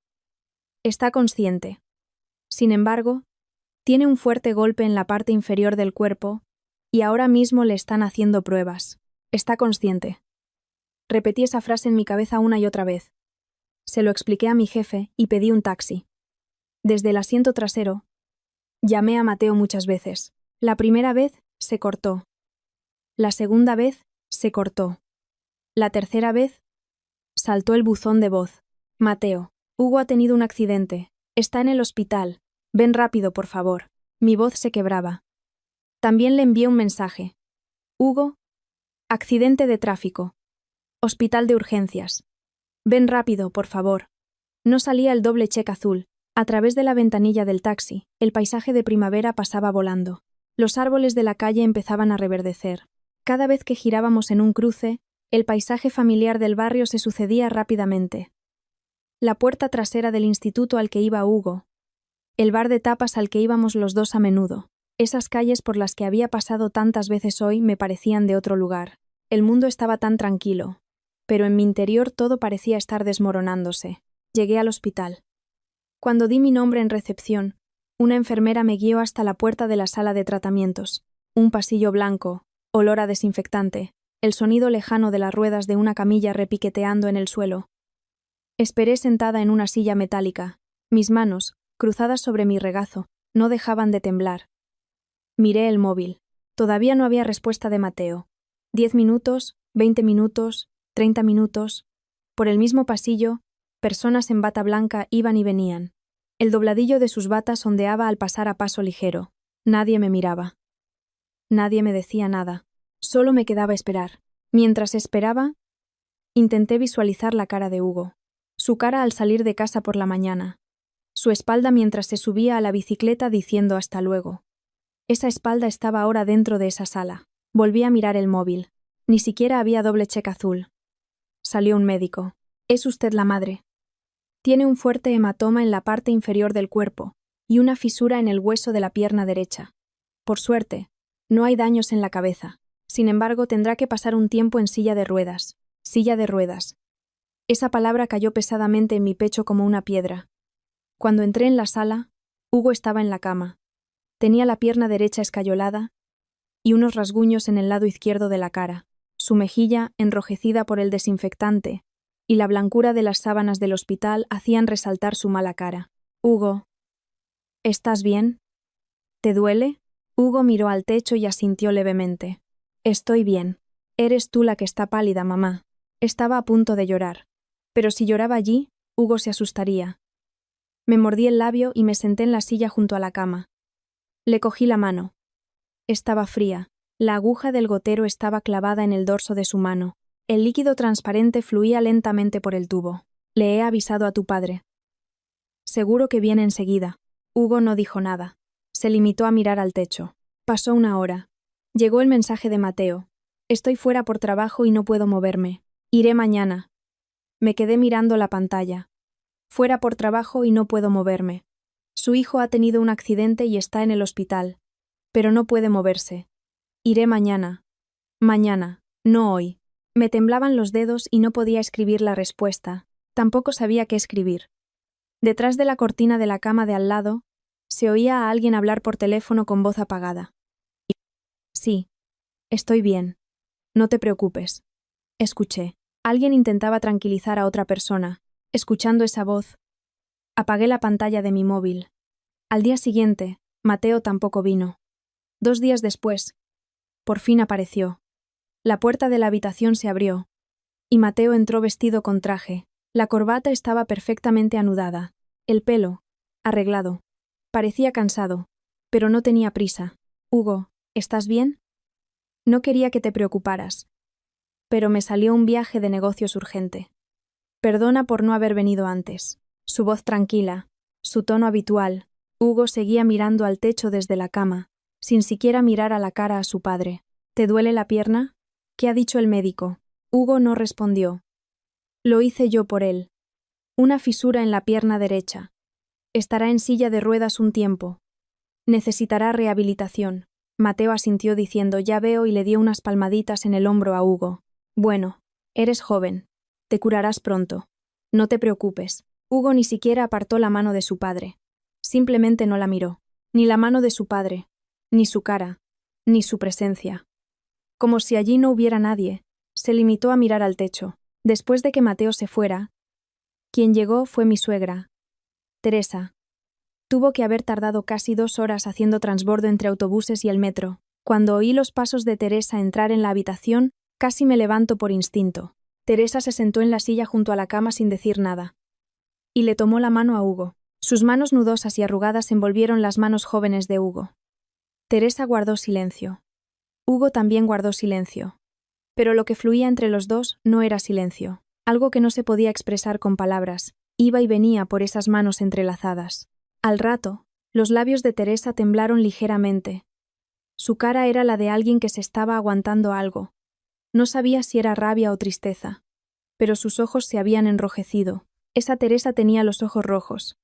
Está consciente. Sin embargo, tiene un fuerte golpe en la parte inferior del cuerpo y ahora mismo le están haciendo pruebas. Está consciente. Repetí esa frase en mi cabeza una y otra vez. Se lo expliqué a mi jefe y pedí un taxi. Desde el asiento trasero, llamé a Mateo muchas veces. La primera vez se cortó. La segunda vez se cortó. La tercera vez saltó el buzón de voz. Mateo, Hugo ha tenido un accidente. Está en el hospital. Ven rápido, por favor. Mi voz se quebraba. También le envié un mensaje. Hugo, accidente de tráfico. Hospital de urgencias. Ven rápido, por favor. No salía el doble check azul. A través de la ventanilla del taxi, el paisaje de primavera pasaba volando. Los árboles de la calle empezaban a reverdecer. Cada vez que girábamos en un cruce, el paisaje familiar del barrio se sucedía rápidamente. La puerta trasera del instituto al que iba Hugo. El bar de tapas al que íbamos los dos a menudo. Esas calles por las que había pasado tantas veces hoy me parecían de otro lugar. El mundo estaba tan tranquilo. Pero en mi interior todo parecía estar desmoronándose. Llegué al hospital. Cuando di mi nombre en recepción, una enfermera me guió hasta la puerta de la sala de tratamientos. Un pasillo blanco, olor a desinfectante, el sonido lejano de las ruedas de una camilla repiqueteando en el suelo. Esperé sentada en una silla metálica. Mis manos, cruzadas sobre mi regazo, no dejaban de temblar. Miré el móvil. Todavía no había respuesta de Mateo. 10 minutos, 20 minutos, 30 minutos. Por el mismo pasillo, personas en bata blanca iban y venían. El dobladillo de sus batas ondeaba al pasar a paso ligero. Nadie me miraba. Nadie me decía nada. Solo me quedaba esperar. Mientras esperaba, intenté visualizar la cara de Hugo. Su cara al salir de casa por la mañana. Su espalda mientras se subía a la bicicleta diciendo hasta luego. Esa espalda estaba ahora dentro de esa sala. Volví a mirar el móvil. Ni siquiera había doble check azul. Salió un médico. Es usted la madre. Tiene un fuerte hematoma en la parte inferior del cuerpo y una fisura en el hueso de la pierna derecha. Por suerte, no hay daños en la cabeza. Sin embargo, tendrá que pasar un tiempo en silla de ruedas. Silla de ruedas. Esa palabra cayó pesadamente en mi pecho como una piedra. Cuando entré en la sala, Hugo estaba en la cama. Tenía la pierna derecha escayolada y unos rasguños en el lado izquierdo de la cara, su mejilla enrojecida por el desinfectante, y la blancura de las sábanas del hospital hacían resaltar su mala cara. Hugo, ¿estás bien? ¿Te duele? Hugo miró al techo y asintió levemente. Estoy bien. Eres tú la que está pálida, mamá. Estaba a punto de llorar. Pero si lloraba allí, Hugo se asustaría. Me mordí el labio y me senté en la silla junto a la cama. Le cogí la mano. Estaba fría. La aguja del gotero estaba clavada en el dorso de su mano. El líquido transparente fluía lentamente por el tubo. Le he avisado a tu padre. Seguro que viene enseguida. Hugo no dijo nada. Se limitó a mirar al techo. Pasó una hora. Llegó el mensaje de Mateo. Estoy fuera por trabajo y no puedo moverme. Iré mañana. Me quedé mirando la pantalla. Fuera por trabajo y no puedo moverme. Su hijo ha tenido un accidente y está en el hospital. Pero no puede moverse. Iré mañana. Mañana, no hoy. Me temblaban los dedos y no podía escribir la respuesta. Tampoco sabía qué escribir. Detrás de la cortina de la cama de al lado, se oía a alguien hablar por teléfono con voz apagada. Sí. Estoy bien. No te preocupes. Escuché. Alguien intentaba tranquilizar a otra persona. Escuchando esa voz, apagué la pantalla de mi móvil. Al día siguiente, Mateo tampoco vino. 2 días después, por fin apareció. La puerta de la habitación se abrió, y Mateo entró vestido con traje. La corbata estaba perfectamente anudada. El pelo, arreglado. Parecía cansado, pero no tenía prisa. Hugo, ¿estás bien? No quería que te preocuparas. Pero me salió un viaje de negocios urgente. Perdona por no haber venido antes. Su voz tranquila, su tono habitual. Hugo seguía mirando al techo desde la cama, sin siquiera mirar a la cara a su padre. ¿Te duele la pierna? ¿Qué ha dicho el médico? Hugo no respondió. Lo hice yo por él. Una fisura en la pierna derecha. Estará en silla de ruedas un tiempo. Necesitará rehabilitación. Mateo asintió diciendo ya veo y le dio unas palmaditas en el hombro a Hugo. Bueno, eres joven. Te curarás pronto. No te preocupes. Hugo ni siquiera apartó la mano de su padre. Simplemente no la miró. Ni la mano de su padre, ni su cara, ni su presencia. Como si allí no hubiera nadie, se limitó a mirar al techo. Después de que Mateo se fuera, quien llegó fue mi suegra, Teresa. Tuvo que haber tardado casi 2 horas haciendo transbordo entre autobuses y el metro. Cuando oí los pasos de Teresa entrar en la habitación, casi me levanto por instinto. Teresa se sentó en la silla junto a la cama sin decir nada. Y le tomó la mano a Hugo. Sus manos nudosas y arrugadas envolvieron las manos jóvenes de Hugo. Teresa guardó silencio. Hugo también guardó silencio. Pero lo que fluía entre los dos no era silencio. Algo que no se podía expresar con palabras. Iba y venía por esas manos entrelazadas. Al rato, los labios de Teresa temblaron ligeramente. Su cara era la de alguien que se estaba aguantando algo. No sabía si era rabia o tristeza. Pero sus ojos se habían enrojecido. Esa Teresa tenía los ojos rojos.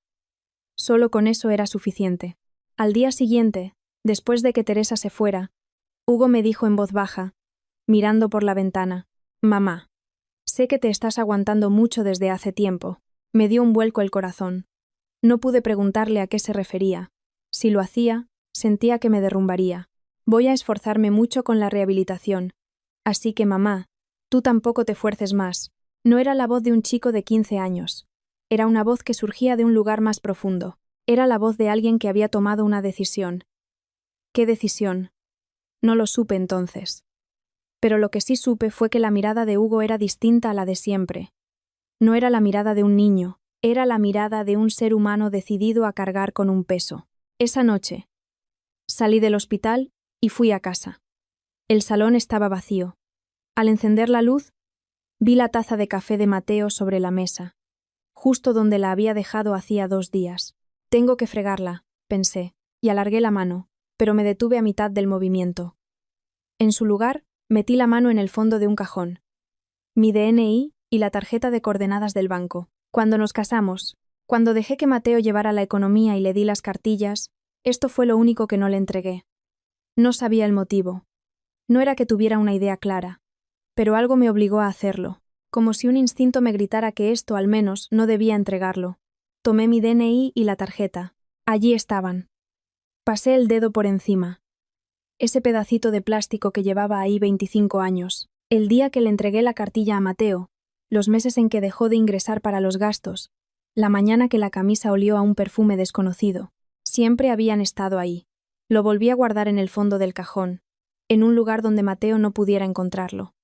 Solo con eso era suficiente. Al día siguiente, después de que Teresa se fuera, Hugo me dijo en voz baja, mirando por la ventana, «Mamá, sé que te estás aguantando mucho desde hace tiempo». Me dio un vuelco el corazón. No pude preguntarle a qué se refería. Si lo hacía, sentía que me derrumbaría. Voy a esforzarme mucho con la rehabilitación. Así que, mamá, tú tampoco te fuerces más. No era la voz de un chico de 15 años. Era una voz que surgía de un lugar más profundo. Era la voz de alguien que había tomado una decisión. ¿Qué decisión? No lo supe entonces. Pero lo que sí supe fue que la mirada de Hugo era distinta a la de siempre. No era la mirada de un niño, era la mirada de un ser humano decidido a cargar con un peso. Esa noche, salí del hospital y fui a casa. El salón estaba vacío. Al encender la luz, vi la taza de café de Mateo sobre la mesa, justo donde la había dejado hacía 2 días. Tengo que fregarla, pensé, y alargué la mano, pero me detuve a mitad del movimiento. En su lugar, metí la mano en el fondo de un cajón. Mi DNI y la tarjeta de coordenadas del banco. Cuando nos casamos, cuando dejé que Mateo llevara la economía y le di las cartillas, esto fue lo único que no le entregué. No sabía el motivo. No era que tuviera una idea clara, pero algo me obligó a hacerlo, como si un instinto me gritara que esto, al menos, no debía entregarlo. Tomé mi DNI y la tarjeta. Allí estaban. Pasé el dedo por encima. Ese pedacito de plástico que llevaba ahí 25 años. El día que le entregué la cartilla a Mateo, los meses en que dejó de ingresar para los gastos, la mañana que la camisa olió a un perfume desconocido, siempre habían estado ahí. Lo volví a guardar en el fondo del cajón, en un lugar donde Mateo no pudiera encontrarlo.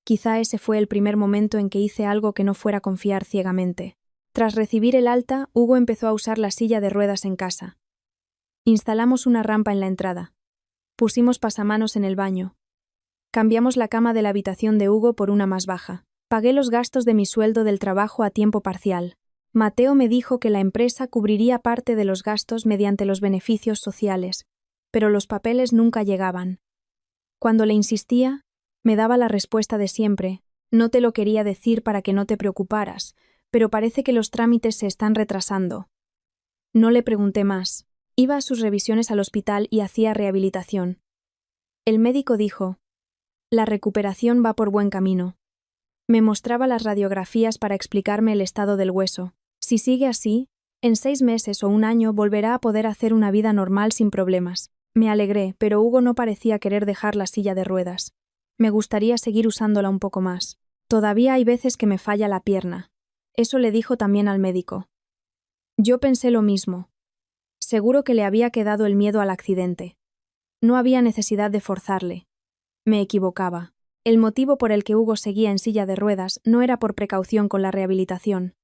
Quizá ese fue el primer momento en que hice algo que no fuera confiar ciegamente. Tras recibir el alta, Hugo empezó a usar la silla de ruedas en casa. Instalamos una rampa en la entrada. Pusimos pasamanos en el baño. Cambiamos la cama de la habitación de Hugo por una más baja. Pagué los gastos de mi sueldo del trabajo a tiempo parcial. Mateo me dijo que la empresa cubriría parte de los gastos mediante los beneficios sociales, pero los papeles nunca llegaban. Cuando le insistía, me daba la respuesta de siempre: no te lo quería decir para que no te preocuparas, pero parece que los trámites se están retrasando. No le pregunté más. Iba a sus revisiones al hospital y hacía rehabilitación. El médico dijo: la recuperación va por buen camino. Me mostraba las radiografías para explicarme el estado del hueso. Si sigue así, en 6 meses o un año volverá a poder hacer una vida normal sin problemas. Me alegré, pero Hugo no parecía querer dejar la silla de ruedas. Me gustaría seguir usándola un poco más. Todavía hay veces que me falla la pierna. Eso le dijo también al médico. Yo pensé lo mismo. Seguro que le había quedado el miedo al accidente. No había necesidad de forzarle. Me equivocaba. El motivo por el que Hugo seguía en silla de ruedas no era por precaución con la rehabilitación.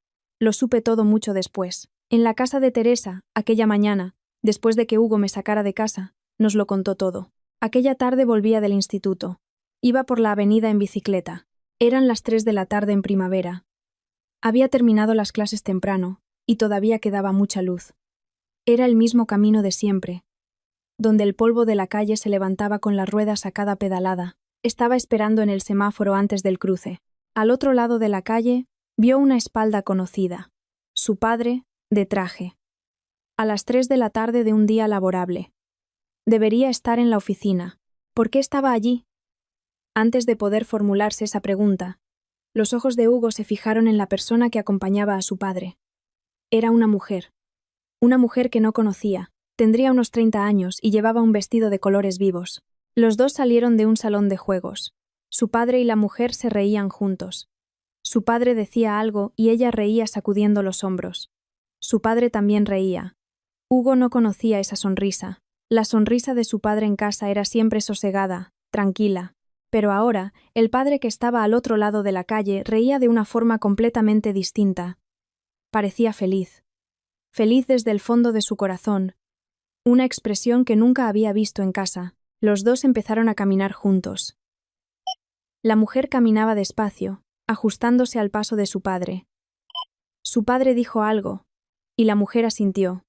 Lo supe todo mucho después. En la casa de Teresa, aquella mañana, después de que Hugo me sacara de casa, nos lo contó todo. Aquella tarde volvía del instituto. Iba por la avenida en bicicleta. Eran las 3 de la tarde en primavera. Había terminado las clases temprano, y todavía quedaba mucha luz. Era el mismo camino de siempre, donde el polvo de la calle se levantaba con las ruedas a cada pedalada. Estaba esperando en el semáforo antes del cruce. Al otro lado de la calle, vio una espalda conocida. Su padre, de traje. A las 3 de la tarde de un día laborable. Debería estar en la oficina. ¿Por qué estaba allí? Antes de poder formularse esa pregunta, los ojos de Hugo se fijaron en la persona que acompañaba a su padre. Era una mujer. Una mujer que no conocía. Tendría unos 30 años y llevaba un vestido de colores vivos. Los dos salieron de un salón de juegos. Su padre y la mujer se reían juntos. Su padre decía algo y ella reía sacudiendo los hombros. Su padre también reía. Hugo no conocía esa sonrisa. La sonrisa de su padre en casa era siempre sosegada, tranquila. Pero ahora, el padre que estaba al otro lado de la calle reía de una forma completamente distinta. Parecía feliz. Feliz desde el fondo de su corazón. Una expresión que nunca había visto en casa. Los dos empezaron a caminar juntos. La mujer caminaba despacio, ajustándose al paso de su padre. Su padre dijo algo, y la mujer asintió.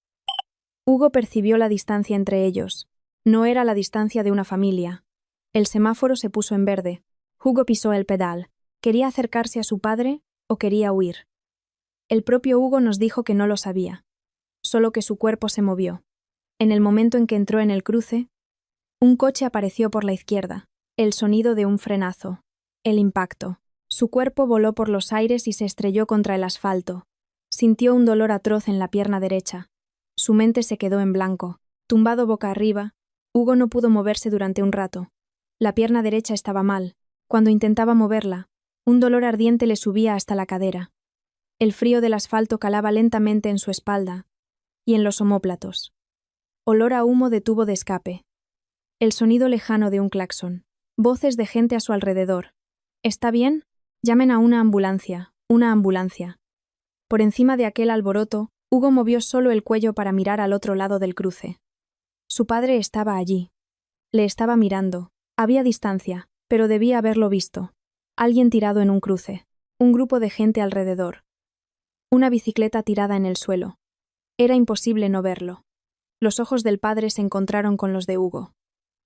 Hugo percibió la distancia entre ellos. No era la distancia de una familia. El semáforo se puso en verde. Hugo pisó el pedal. ¿Quería acercarse a su padre o quería huir? El propio Hugo nos dijo que no lo sabía, solo que su cuerpo se movió. En el momento en que entró en el cruce, un coche apareció por la izquierda. El sonido de un frenazo. El impacto. Su cuerpo voló por los aires y se estrelló contra el asfalto. Sintió un dolor atroz en la pierna derecha. Su mente se quedó en blanco. Tumbado boca arriba, Hugo no pudo moverse durante un rato. La pierna derecha estaba mal. Cuando intentaba moverla, un dolor ardiente le subía hasta la cadera. El frío del asfalto calaba lentamente en su espalda y en los omóplatos. Olor a humo de tubo de escape. El sonido lejano de un claxon. Voces de gente a su alrededor. ¿Está bien? Llamen a una ambulancia. Una ambulancia. Por encima de aquel alboroto, Hugo movió solo el cuello para mirar al otro lado del cruce. Su padre estaba allí. Le estaba mirando. Había distancia, pero debía haberlo visto. Alguien tirado en un cruce. Un grupo de gente alrededor. Una bicicleta tirada en el suelo. Era imposible no verlo. Los ojos del padre se encontraron con los de Hugo.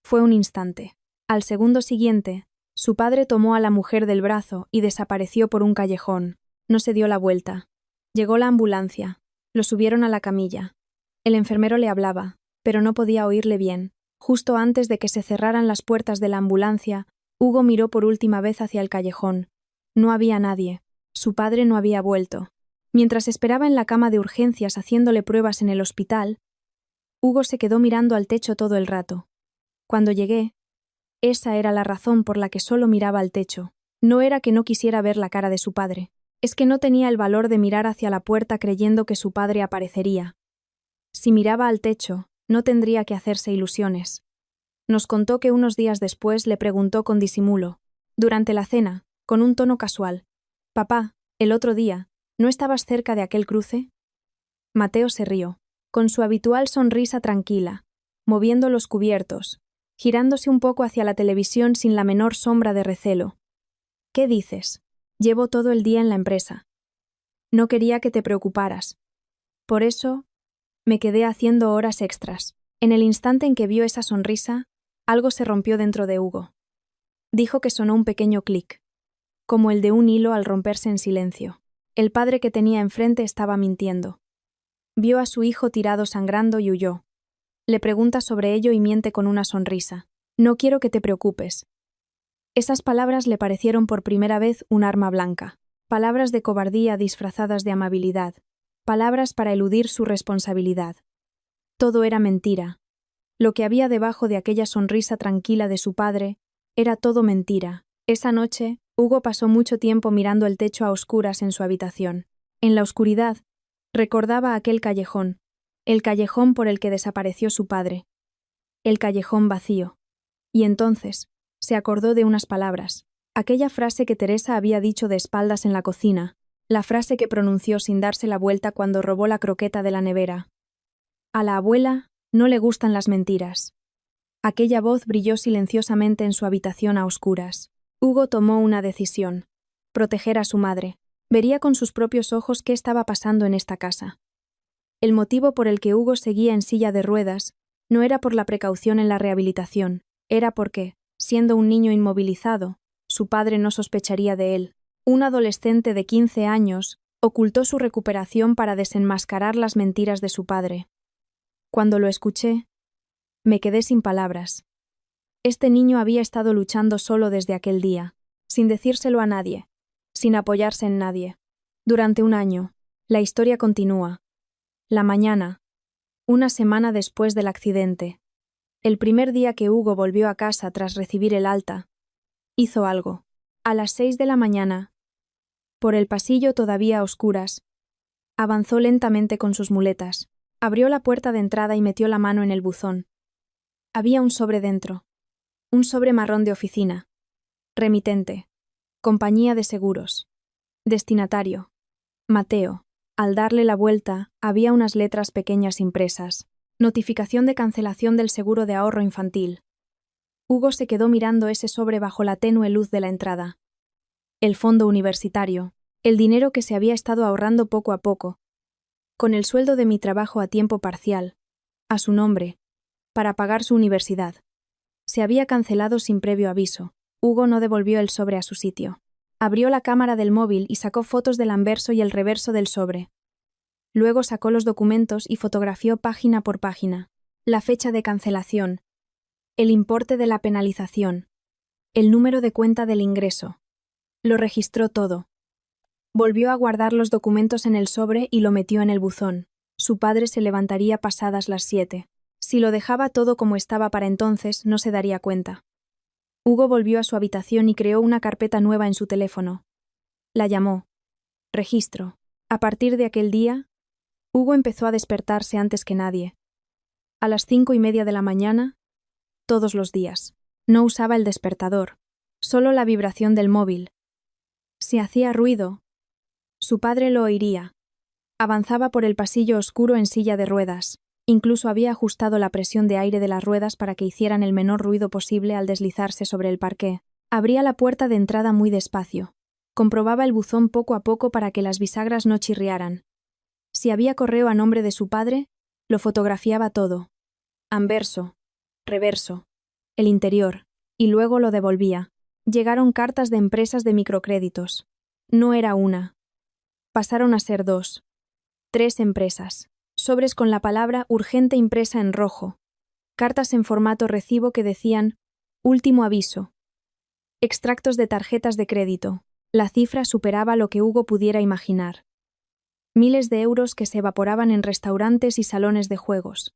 Fue un instante. Al segundo siguiente, su padre tomó a la mujer del brazo y desapareció por un callejón. No se dio la vuelta. Llegó la ambulancia. Lo subieron a la camilla. El enfermero le hablaba, pero no podía oírle bien. Justo antes de que se cerraran las puertas de la ambulancia, Hugo miró por última vez hacia el callejón. No había nadie. Su padre no había vuelto. Mientras esperaba en la cama de urgencias haciéndole pruebas en el hospital, Hugo se quedó mirando al techo todo el rato. Cuando llegué, esa era la razón por la que solo miraba al techo. No era que no quisiera ver la cara de su padre. Es que no tenía el valor de mirar hacia la puerta creyendo que su padre aparecería. Si miraba al techo, no tendría que hacerse ilusiones. Nos contó que unos días después le preguntó con disimulo, durante la cena, con un tono casual: «Papá, el otro día, ¿No estabas cerca de aquel cruce? Mateo se rió, con su habitual sonrisa tranquila, moviendo los cubiertos, girándose un poco hacia la televisión sin la menor sombra de recelo. ¿Qué dices? Llevo todo el día en la empresa. No quería que te preocuparas. Por eso, me quedé haciendo horas extras. En el instante en que vio esa sonrisa, algo se rompió dentro de Hugo. Dijo que sonó un pequeño clic, como el de un hilo al romperse en silencio. El padre que tenía enfrente estaba mintiendo. Vio a su hijo tirado sangrando y huyó. Le pregunta sobre ello y miente con una sonrisa. No quiero que te preocupes. Esas palabras le parecieron por primera vez un arma blanca. Palabras de cobardía disfrazadas de amabilidad. Palabras para eludir su responsabilidad. Todo era mentira. Lo que había debajo de aquella sonrisa tranquila de su padre era todo mentira. Esa noche, Hugo pasó mucho tiempo mirando el techo a oscuras en su habitación. En la oscuridad, recordaba aquel callejón, el callejón por el que desapareció su padre. El callejón vacío. Y entonces, se acordó de unas palabras. Aquella frase que Teresa había dicho de espaldas en la cocina, la frase que pronunció sin darse la vuelta cuando robó la croqueta de la nevera. A la abuela no le gustan las mentiras. Aquella voz brilló silenciosamente en su habitación a oscuras. Hugo tomó una decisión: proteger a su madre. Vería con sus propios ojos qué estaba pasando en esta casa. El motivo por el que Hugo seguía en silla de ruedas no era por la precaución en la rehabilitación, era porque, siendo un niño inmovilizado, su padre no sospecharía de él. Un adolescente de 15 años ocultó su recuperación para desenmascarar las mentiras de su padre. Cuando lo escuché, me quedé sin palabras. Este niño había estado luchando solo desde aquel día, sin decírselo a nadie, sin apoyarse en nadie. Durante un año, la historia continúa. La mañana, una semana después del accidente, el primer día que Hugo volvió a casa tras recibir el alta, hizo algo. A las 6 de la mañana, por el pasillo todavía a oscuras, avanzó lentamente con sus muletas. Abrió la puerta de entrada y metió la mano en el buzón. Había un sobre dentro. Un sobre marrón de oficina. Remitente. Compañía de seguros. Destinatario. Mateo. Al darle la vuelta, había unas letras pequeñas impresas. Notificación de cancelación del seguro de ahorro infantil. Hugo se quedó mirando ese sobre bajo la tenue luz de la entrada. El fondo universitario. El dinero que se había estado ahorrando poco a poco, con el sueldo de mi trabajo a tiempo parcial, a su nombre, para pagar su universidad. Se había cancelado sin previo aviso. Hugo no devolvió el sobre a su sitio. Abrió la cámara del móvil y sacó fotos del anverso y el reverso del sobre. Luego sacó los documentos y fotografió página por página. La fecha de cancelación, el importe de la penalización, el número de cuenta del ingreso. Lo registró todo. Volvió a guardar los documentos en el sobre y lo metió en el buzón. Su padre se levantaría pasadas las 7. Si lo dejaba todo como estaba para entonces, no se daría cuenta. Hugo volvió a su habitación y creó una carpeta nueva en su teléfono. La llamó Registro. A partir de aquel día, Hugo empezó a despertarse antes que nadie. A las 5:30 de la mañana, todos los días. No usaba el despertador, solo la vibración del móvil. Si hacía ruido, su padre lo oiría. Avanzaba por el pasillo oscuro en silla de ruedas. Incluso había ajustado la presión de aire de las ruedas para que hicieran el menor ruido posible al deslizarse sobre el parqué. Abría la puerta de entrada muy despacio. Comprobaba el buzón poco a poco para que las bisagras no chirriaran. Si había correo a nombre de su padre, lo fotografiaba todo. Anverso, reverso, el interior, y luego lo devolvía. Llegaron cartas de empresas de microcréditos. No era una. Pasaron a ser 2. 3 empresas. Sobres con la palabra urgente impresa en rojo. Cartas en formato recibo que decían último aviso. Extractos de tarjetas de crédito. La cifra superaba lo que Hugo pudiera imaginar. Miles de euros que se evaporaban en restaurantes y salones de juegos.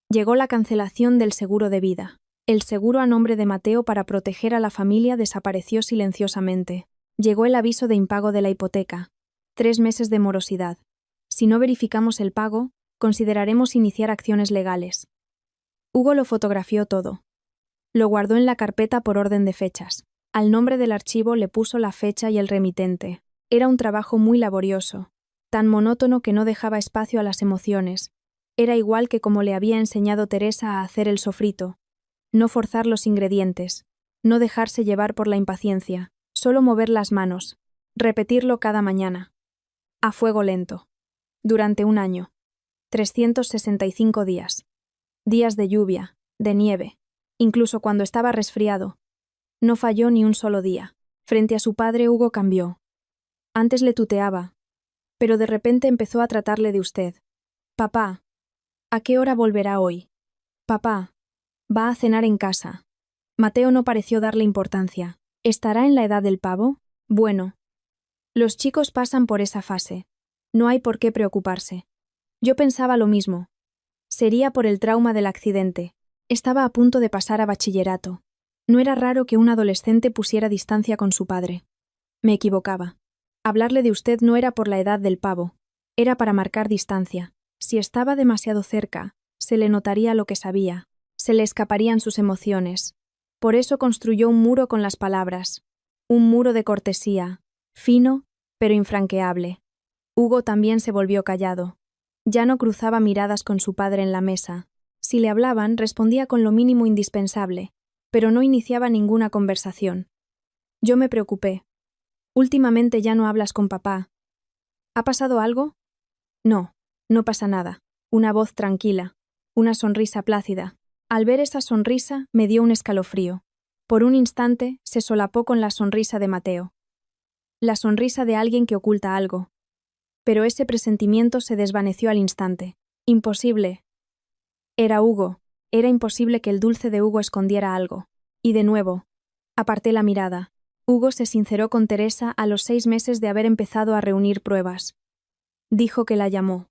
Llegó la cancelación del seguro de vida. El seguro a nombre de Mateo para proteger a la familia desapareció silenciosamente. Llegó el aviso de impago de la hipoteca. 3 meses de morosidad. Si no verificamos el pago, consideraremos iniciar acciones legales. Hugo lo fotografió todo. Lo guardó en la carpeta por orden de fechas. Al nombre del archivo le puso la fecha y el remitente. Era un trabajo muy laborioso. tan monótono que no dejaba espacio a las emociones. Era igual que como le había enseñado Teresa a hacer el sofrito. No forzar los ingredientes, no dejarse llevar por la impaciencia, solo mover las manos, repetirlo cada mañana. A fuego lento. Durante un año. 365 días. Días de lluvia, de nieve, incluso cuando estaba resfriado. No falló ni un solo día. Frente a su padre Hugo cambió. Antes le tuteaba, pero de repente empezó a tratarle de usted. Papá, ¿a qué hora volverá hoy? Papá, va a cenar en casa. Mateo no pareció darle importancia. ¿Estará en la edad del pavo? Bueno. Los chicos pasan por esa fase. No hay por qué preocuparse. Yo pensaba lo mismo. Sería por el trauma del accidente. Estaba a punto de pasar a bachillerato. No era raro que un adolescente pusiera distancia con su padre. Me equivocaba. Hablarle de usted no era por la edad del pavo. Era para marcar distancia. Si estaba demasiado cerca, se le notaría lo que sabía. Se le escaparían sus emociones. Por eso construyó un muro con las palabras. Un muro de cortesía, fino, pero infranqueable. Hugo también se volvió callado. Ya no cruzaba miradas con su padre en la mesa. Si le hablaban, respondía con lo mínimo indispensable, pero no iniciaba ninguna conversación. Yo me preocupé. Últimamente ya no hablas con papá. ¿Ha pasado algo? No, no pasa nada. Una voz tranquila, una sonrisa plácida. Al ver esa sonrisa me dio un escalofrío. Por un instante se solapó con la sonrisa de Mateo. La sonrisa de alguien que oculta algo. Pero ese presentimiento se desvaneció al instante. Imposible. Era Hugo. Era imposible que el dulce de Hugo escondiera algo. Y de nuevo, aparté la mirada. Hugo se sinceró con Teresa a los 6 meses de haber empezado a reunir pruebas. Dijo que la llamó.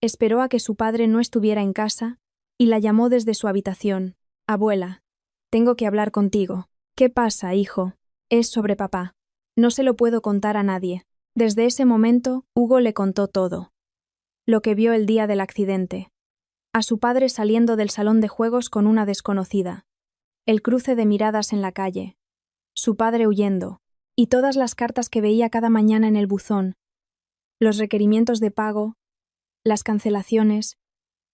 Esperó a que su padre no estuviera en casa y la llamó desde su habitación. Abuela, tengo que hablar contigo. ¿Qué pasa, hijo? Es sobre papá. No se lo puedo contar a nadie. Desde ese momento, Hugo le contó todo. Lo que vio el día del accidente. A su padre saliendo del salón de juegos con una desconocida. El cruce de miradas en la calle. Su padre huyendo. Y todas las cartas que veía cada mañana en el buzón. Los requerimientos de pago, las cancelaciones,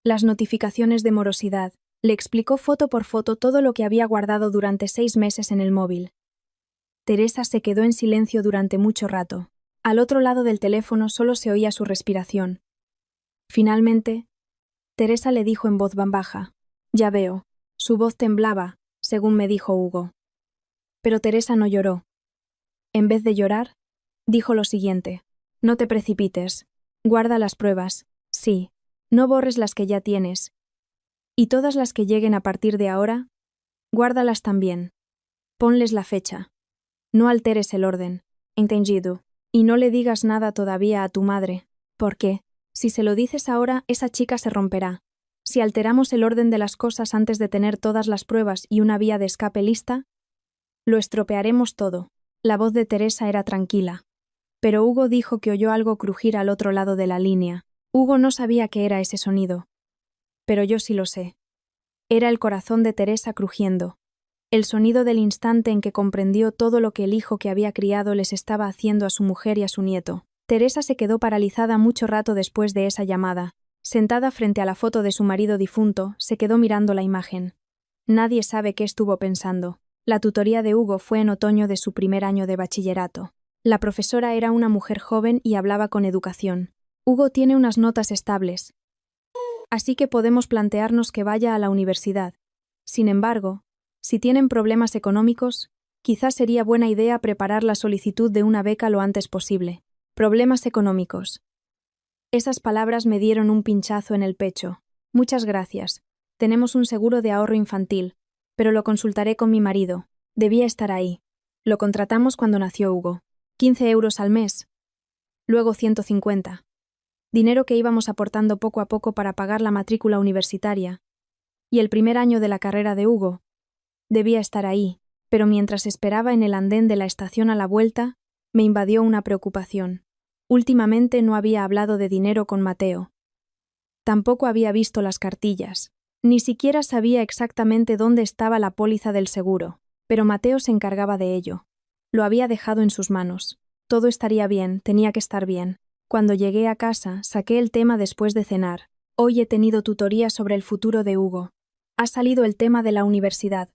las notificaciones de morosidad. Le explicó foto por foto todo lo que había guardado durante 6 meses en el móvil. Teresa se quedó en silencio durante mucho rato. Al otro lado del teléfono solo se oía su respiración. Finalmente, Teresa le dijo en voz baja: «Ya veo». Su voz temblaba, según me dijo Hugo. Pero Teresa no lloró. En vez de llorar, dijo lo siguiente: «No te precipites. Guarda las pruebas. Sí. No borres las que ya tienes. Y todas las que lleguen a partir de ahora, guárdalas también. Ponles la fecha. No alteres el orden. Entendido. Y no le digas nada todavía a tu madre. Porque, si se lo dices ahora, esa chica se romperá. Si alteramos el orden de las cosas antes de tener todas las pruebas y una vía de escape lista, lo estropearemos todo». La voz de Teresa era tranquila. Pero Hugo dijo que oyó algo crujir al otro lado de la línea. Hugo no sabía qué era ese sonido. Pero yo sí lo sé. Era el corazón de Teresa crujiendo. El sonido del instante en que comprendió todo lo que el hijo que había criado les estaba haciendo a su mujer y a su nieto. Teresa se quedó paralizada mucho rato después de esa llamada. Sentada frente a la foto de su marido difunto, se quedó mirando la imagen. Nadie sabe qué estuvo pensando. La tutoría de Hugo fue en otoño de su primer año de bachillerato. La profesora era una mujer joven y hablaba con educación. Hugo tiene unas notas estables, así que podemos plantearnos que vaya a la universidad. Sin embargo, si tienen problemas económicos, quizás sería buena idea preparar la solicitud de una beca lo antes posible. Problemas económicos. Esas palabras me dieron un pinchazo en el pecho. Muchas gracias. Tenemos un seguro de ahorro infantil, pero lo consultaré con mi marido. Debía estar ahí. Lo contratamos cuando nació Hugo. 15 euros al mes. Luego 150. Dinero que íbamos aportando poco a poco para pagar la matrícula universitaria. Y el primer año de la carrera de Hugo. Debía estar ahí, pero mientras esperaba en el andén de la estación a la vuelta, me invadió una preocupación. Últimamente no había hablado de dinero con Mateo. Tampoco había visto las cartillas. Ni siquiera sabía exactamente dónde estaba la póliza del seguro, pero Mateo se encargaba de ello. Lo había dejado en sus manos. Todo estaría bien, tenía que estar bien. Cuando llegué a casa, saqué el tema después de cenar. Hoy he tenido tutoría sobre el futuro de Hugo. Ha salido el tema de la universidad.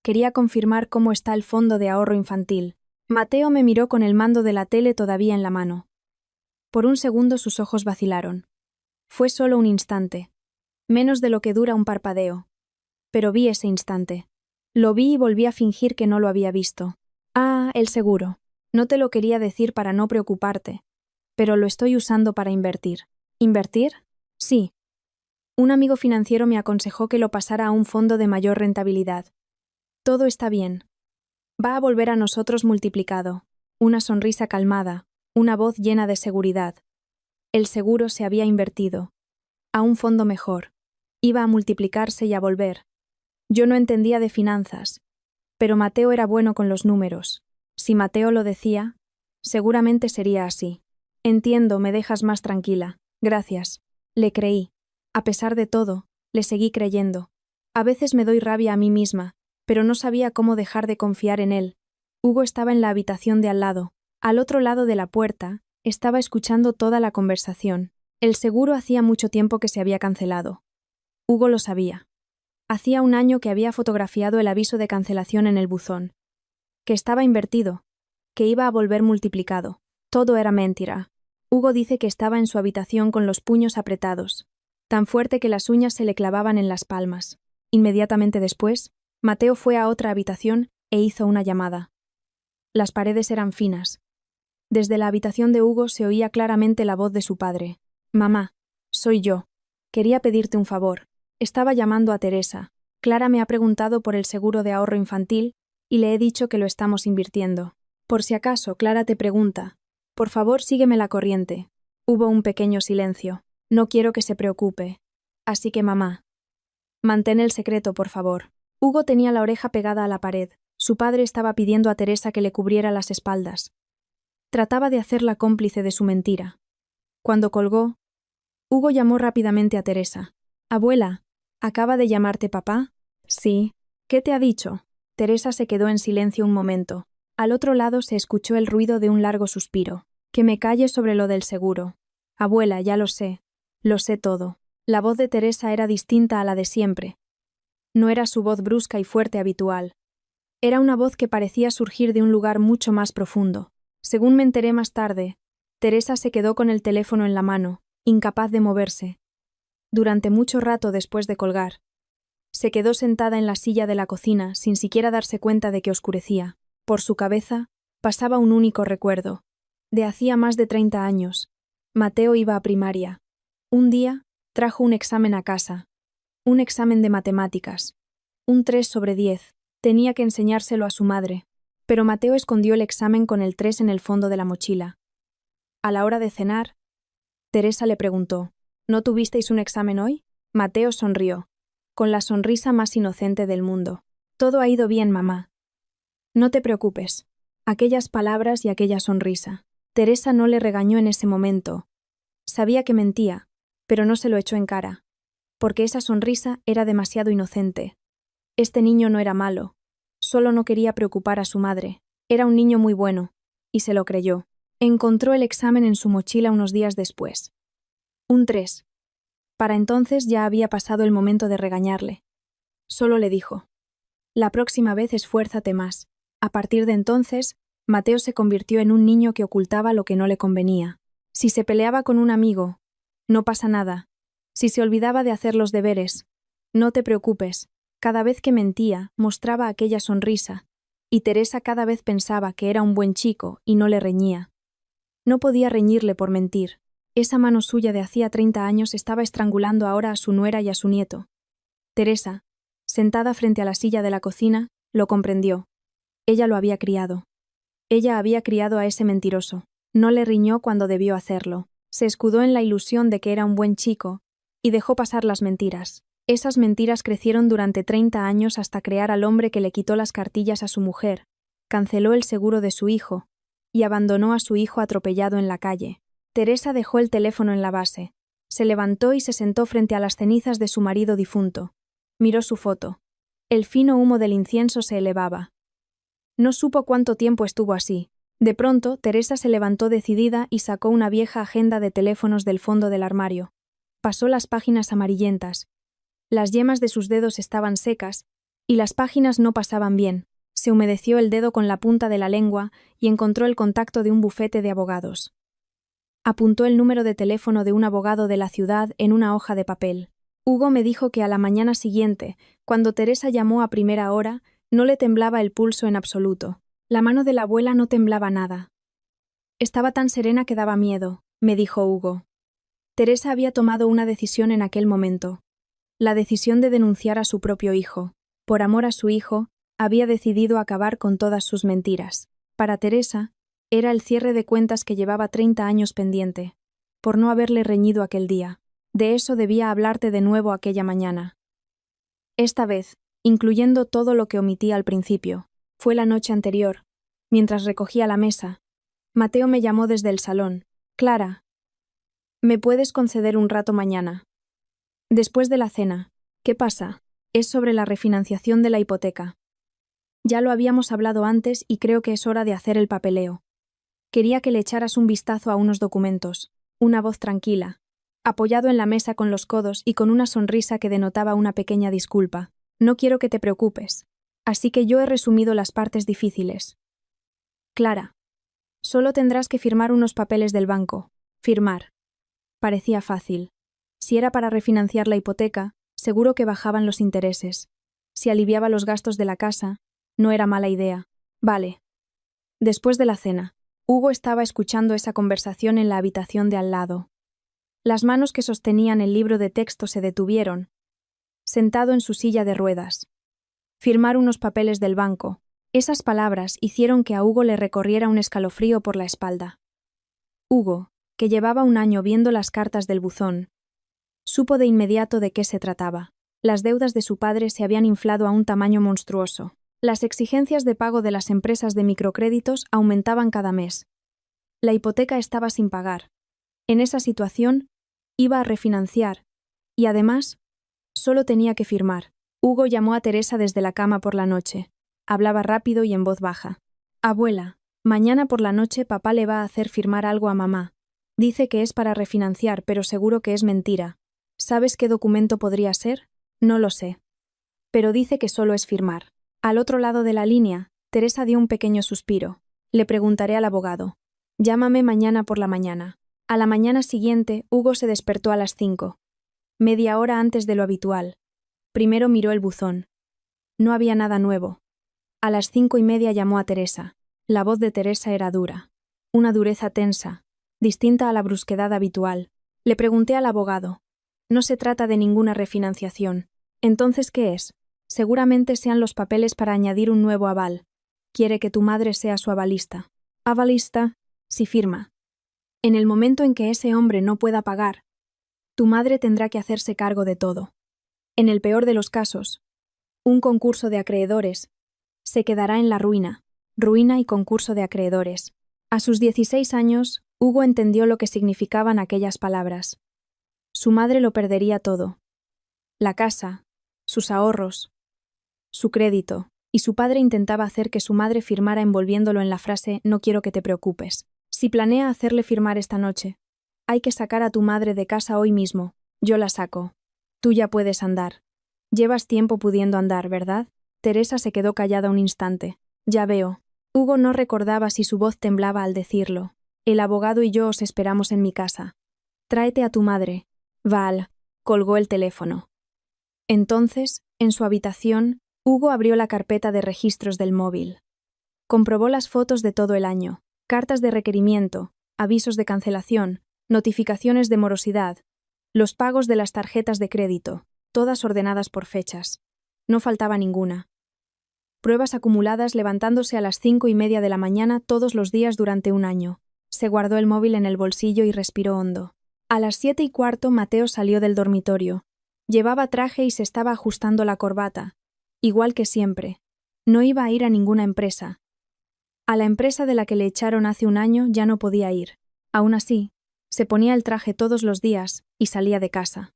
Quería confirmar cómo está el fondo de ahorro infantil. Mateo me miró con el mando de la tele todavía en la mano. Por un segundo sus ojos vacilaron. Fue solo un instante. Menos de lo que dura un parpadeo. Pero vi ese instante. Lo vi y volví a fingir que no lo había visto. Ah, el seguro. No te lo quería decir para no preocuparte, pero lo estoy usando para invertir. ¿Invertir? Sí. Un amigo financiero me aconsejó que lo pasara a un fondo de mayor rentabilidad. Todo está bien. Va a volver a nosotros multiplicado. Una sonrisa calmada, una voz llena de seguridad. El seguro se había invertido. A un fondo mejor. Iba a multiplicarse y a volver. Yo no entendía de finanzas, pero Mateo era bueno con los números. Si Mateo lo decía, seguramente sería así. Entiendo, me dejas más tranquila. Gracias. Le creí. A pesar de todo, le seguí creyendo. A veces me doy rabia a mí misma, pero no sabía cómo dejar de confiar en él. Hugo estaba en la habitación de al lado. Al otro lado de la puerta, estaba escuchando toda la conversación. El seguro hacía mucho tiempo que se había cancelado. Hugo lo sabía. Hacía un año que había fotografiado el aviso de cancelación en el buzón. Que estaba invertido. Que iba a volver multiplicado. Todo era mentira. Hugo dice que estaba en su habitación con los puños apretados, tan fuerte que las uñas se le clavaban en las palmas. Inmediatamente después, Mateo fue a otra habitación e hizo una llamada. Las paredes eran finas. Desde la habitación de Hugo se oía claramente la voz de su padre. «Mamá, soy yo. Quería pedirte un favor. Estaba llamando a Teresa. Clara me ha preguntado por el seguro de ahorro infantil y le he dicho que lo estamos invirtiendo. Por si acaso Clara te pregunta, por favor sígueme la corriente». Hubo un pequeño silencio. No quiero que se preocupe. Así que mamá, mantén el secreto, por favor. Hugo tenía la oreja pegada a la pared. Su padre estaba pidiendo a Teresa que le cubriera las espaldas. Trataba de hacerla cómplice de su mentira. Cuando colgó, Hugo llamó rápidamente a Teresa. «Abuela, ¿acaba de llamarte papá?» «Sí. ¿Qué te ha dicho?» Teresa se quedó en silencio un momento. Al otro lado se escuchó el ruido de un largo suspiro. «Que me calle sobre lo del seguro. Abuela, ya lo sé. Lo sé todo». La voz de Teresa era distinta a la de siempre. No era su voz brusca y fuerte habitual. Era una voz que parecía surgir de un lugar mucho más profundo. Según me enteré más tarde, Teresa se quedó con el teléfono en la mano, incapaz de moverse. Durante mucho rato después de colgar. Se quedó sentada en la silla de la cocina sin siquiera darse cuenta de que oscurecía. Por su cabeza pasaba un único recuerdo. De hacía más de 30 años. Mateo iba a primaria. Un día trajo un examen a casa. Un examen de matemáticas. Un 3 sobre 10. Tenía que enseñárselo a su madre. Pero Mateo escondió el examen con el 3 en el fondo de la mochila. A la hora de cenar, Teresa le preguntó, ¿no tuvisteis un examen hoy? Mateo sonrió, con la sonrisa más inocente del mundo. Todo ha ido bien, mamá. No te preocupes. Aquellas palabras y aquella sonrisa. Teresa no le regañó en ese momento. Sabía que mentía, pero no se lo echó en cara, porque esa sonrisa era demasiado inocente. Este niño no era malo, solo no quería preocupar a su madre. Era un niño muy bueno, y se lo creyó. Encontró el examen en su mochila unos días después. Un 3. Para entonces ya había pasado el momento de regañarle. Solo le dijo, «La próxima vez esfuérzate más». A partir de entonces, Mateo se convirtió en un niño que ocultaba lo que no le convenía. Si se peleaba con un amigo, no pasa nada. Si se olvidaba de hacer los deberes, no te preocupes. Cada vez que mentía, mostraba aquella sonrisa, y Teresa cada vez pensaba que era un buen chico y no le reñía. No podía reñirle por mentir. Esa mano suya de hacía 30 años estaba estrangulando ahora a su nuera y a su nieto. Teresa, sentada frente a la silla de la cocina, lo comprendió. Ella lo había criado. Ella había criado a ese mentiroso. No le riñó cuando debió hacerlo. Se escudó en la ilusión de que era un buen chico y dejó pasar las mentiras. Esas mentiras crecieron durante 30 años hasta crear al hombre que le quitó las cartillas a su mujer, canceló el seguro de su hijo y abandonó a su hijo atropellado en la calle. Teresa dejó el teléfono en la base. Se levantó y se sentó frente a las cenizas de su marido difunto. Miró su foto. El fino humo del incienso se elevaba. No supo cuánto tiempo estuvo así. De pronto, Teresa se levantó decidida y sacó una vieja agenda de teléfonos del fondo del armario. Pasó las páginas amarillentas. Las yemas de sus dedos estaban secas, y las páginas no pasaban bien. Se humedeció el dedo con la punta de la lengua y encontró el contacto de un bufete de abogados. Apuntó el número de teléfono de un abogado de la ciudad en una hoja de papel. Hugo me dijo que a la mañana siguiente, cuando Teresa llamó a primera hora, no le temblaba el pulso en absoluto. La mano de la abuela no temblaba nada. Estaba tan serena que daba miedo, me dijo Hugo. Teresa había tomado una decisión en aquel momento. La decisión de denunciar a su propio hijo. Por amor a su hijo, había decidido acabar con todas sus mentiras. Para Teresa, era el cierre de cuentas que llevaba 30 años pendiente, por no haberle reñido aquel día. De eso debía hablarte de nuevo aquella mañana. Esta vez, incluyendo todo lo que omití al principio, fue la noche anterior, mientras recogía la mesa. Mateo me llamó desde el salón. Clara, ¿me puedes conceder un rato mañana? Después de la cena. ¿Qué pasa? Es sobre la refinanciación de la hipoteca. Ya lo habíamos hablado antes y creo que es hora de hacer el papeleo. Quería que le echaras un vistazo a unos documentos. Una voz tranquila, apoyado en la mesa con los codos y con una sonrisa que denotaba una pequeña disculpa. No quiero que te preocupes. Así que yo he resumido las partes difíciles. Clara, solo tendrás que firmar unos papeles del banco. Firmar. Parecía fácil. Si era para refinanciar la hipoteca, seguro que bajaban los intereses. Si aliviaba los gastos de la casa, no era mala idea. Vale. Después de la cena, Hugo estaba escuchando esa conversación en la habitación de al lado. Las manos que sostenían el libro de texto se detuvieron, sentado en su silla de ruedas. Firmar unos papeles del banco. Esas palabras hicieron que a Hugo le recorriera un escalofrío por la espalda. Hugo, que llevaba un año viendo las cartas del buzón, supo de inmediato de qué se trataba. Las deudas de su padre se habían inflado a un tamaño monstruoso. Las exigencias de pago de las empresas de microcréditos aumentaban cada mes. La hipoteca estaba sin pagar. En esa situación, iba a refinanciar, y además, solo tenía que firmar. Hugo llamó a Teresa desde la cama por la noche. Hablaba rápido y en voz baja. Abuela, mañana por la noche papá le va a hacer firmar algo a mamá. Dice que es para refinanciar, pero seguro que es mentira. ¿Sabes qué documento podría ser? No lo sé. Pero dice que solo es firmar. Al otro lado de la línea, Teresa dio un pequeño suspiro. Le preguntaré al abogado. Llámame mañana por la mañana. A la mañana siguiente, Hugo se despertó a las 5. Media hora antes de lo habitual. Primero miró el buzón. No había nada nuevo. A las 5:30 llamó a Teresa. La voz de Teresa era dura. Una dureza tensa, distinta a la brusquedad habitual. Le pregunté al abogado. No se trata de ninguna refinanciación. ¿Entonces qué es? Seguramente sean los papeles para añadir un nuevo aval. Quiere que tu madre sea su avalista. Avalista, si firma. En el momento en que ese hombre no pueda pagar, tu madre tendrá que hacerse cargo de todo. En el peor de los casos, un concurso de acreedores se quedará en la ruina, ruina y concurso de acreedores. A sus 16 años, Hugo entendió lo que significaban aquellas palabras. Su madre lo perdería todo. La casa, sus ahorros, su crédito, y su padre intentaba hacer que su madre firmara envolviéndolo en la frase «No quiero que te preocupes». Si planea hacerle firmar esta noche, hay que sacar a tu madre de casa hoy mismo. Yo la saco. Tú ya puedes andar. Llevas tiempo pudiendo andar, ¿verdad? Teresa se quedó callada un instante. Ya veo. Hugo no recordaba si su voz temblaba al decirlo. El abogado y yo os esperamos en mi casa. Tráete a tu madre. Val. Colgó el teléfono. Entonces, en su habitación, Hugo abrió la carpeta de registros del móvil. Comprobó las fotos de todo el año, cartas de requerimiento, avisos de cancelación, notificaciones de morosidad, los pagos de las tarjetas de crédito, todas ordenadas por fechas. No faltaba ninguna. Pruebas acumuladas levantándose a las 5:30 de la mañana todos los días durante un año. Se guardó el móvil en el bolsillo y respiró hondo. A las 7:15 Mateo salió del dormitorio. Llevaba traje y se estaba ajustando la corbata. Igual que siempre. No iba a ir a ninguna empresa. A la empresa de la que le echaron hace un año ya no podía ir. Aún así, se ponía el traje todos los días y salía de casa.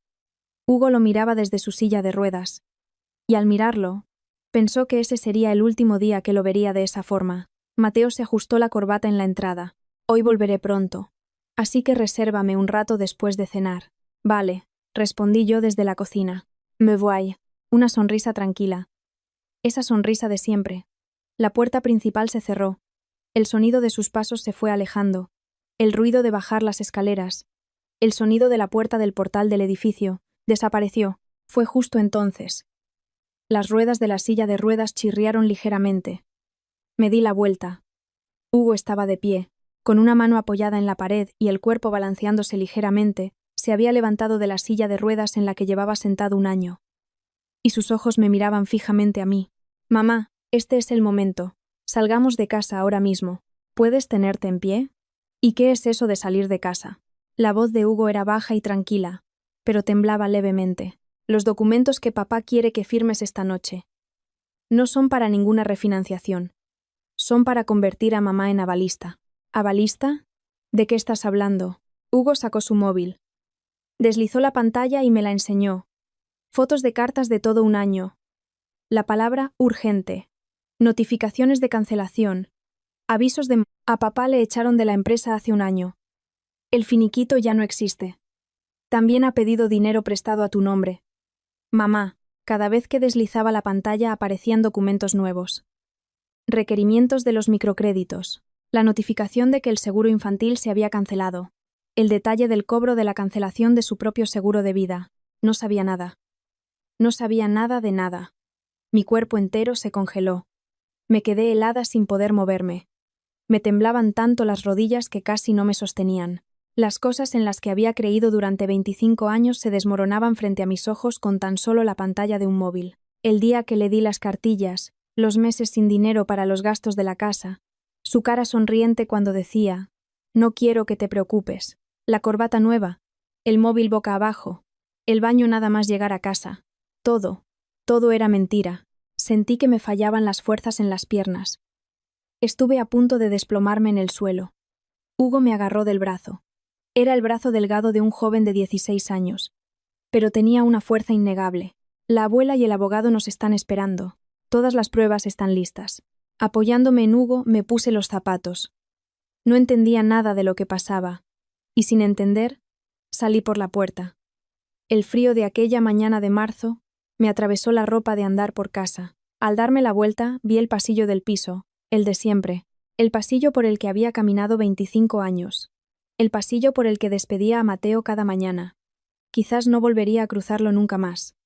Hugo lo miraba desde su silla de ruedas. Y al mirarlo, pensó que ese sería el último día que lo vería de esa forma. Mateo se ajustó la corbata en la entrada. Hoy volveré pronto. Así que resérvame un rato después de cenar. Vale, respondí yo desde la cocina. Me voy. Una sonrisa tranquila. Esa sonrisa de siempre. La puerta principal se cerró. El sonido de sus pasos se fue alejando. El ruido de bajar las escaleras. El sonido de la puerta del portal del edificio. Desapareció. Fue justo entonces. Las ruedas de la silla de ruedas chirriaron ligeramente. Me di la vuelta. Hugo estaba de pie, con una mano apoyada en la pared y el cuerpo balanceándose ligeramente, se había levantado de la silla de ruedas en la que llevaba sentado un año. Y sus ojos me miraban fijamente a mí. Mamá, este es el momento. Salgamos de casa ahora mismo. ¿Puedes tenerte en pie? ¿Y qué es eso de salir de casa? La voz de Hugo era baja y tranquila, pero temblaba levemente. Los documentos que papá quiere que firmes esta noche. No son para ninguna refinanciación. Son para convertir a mamá en avalista. ¿Avalista? ¿De qué estás hablando? Hugo sacó su móvil. Deslizó la pantalla y me la enseñó. Fotos de cartas de todo un año. La palabra urgente. Notificaciones de cancelación. Avisos de... A papá le echaron de la empresa hace un año. El finiquito ya no existe. También ha pedido dinero prestado a tu nombre. Mamá, cada vez que deslizaba la pantalla aparecían documentos nuevos. Requerimientos de los microcréditos. La notificación de que el seguro infantil se había cancelado. El detalle del cobro de la cancelación de su propio seguro de vida. No sabía nada. No sabía nada de nada. Mi cuerpo entero se congeló. Me quedé helada sin poder moverme. Me temblaban tanto las rodillas que casi no me sostenían. Las cosas en las que había creído durante 25 años se desmoronaban frente a mis ojos con tan solo la pantalla de un móvil. El día que le di las cartillas, los meses sin dinero para los gastos de la casa, su cara sonriente cuando decía, no quiero que te preocupes, la corbata nueva, el móvil boca abajo, el baño nada más llegar a casa. Todo era mentira. Sentí que me fallaban las fuerzas en las piernas. Estuve a punto de desplomarme en el suelo. Hugo me agarró del brazo. Era el brazo delgado de un joven de 16 años. Pero tenía una fuerza innegable. La abuela y el abogado nos están esperando. Todas las pruebas están listas. Apoyándome en Hugo, me puse los zapatos. No entendía nada de lo que pasaba. Y sin entender, salí por la puerta. El frío de aquella mañana de marzo me atravesó la ropa de andar por casa. Al darme la vuelta, vi el pasillo del piso, el de siempre, el pasillo por el que había caminado 25 años. El pasillo por el que despedía a Mateo cada mañana. Quizás no volvería a cruzarlo nunca más.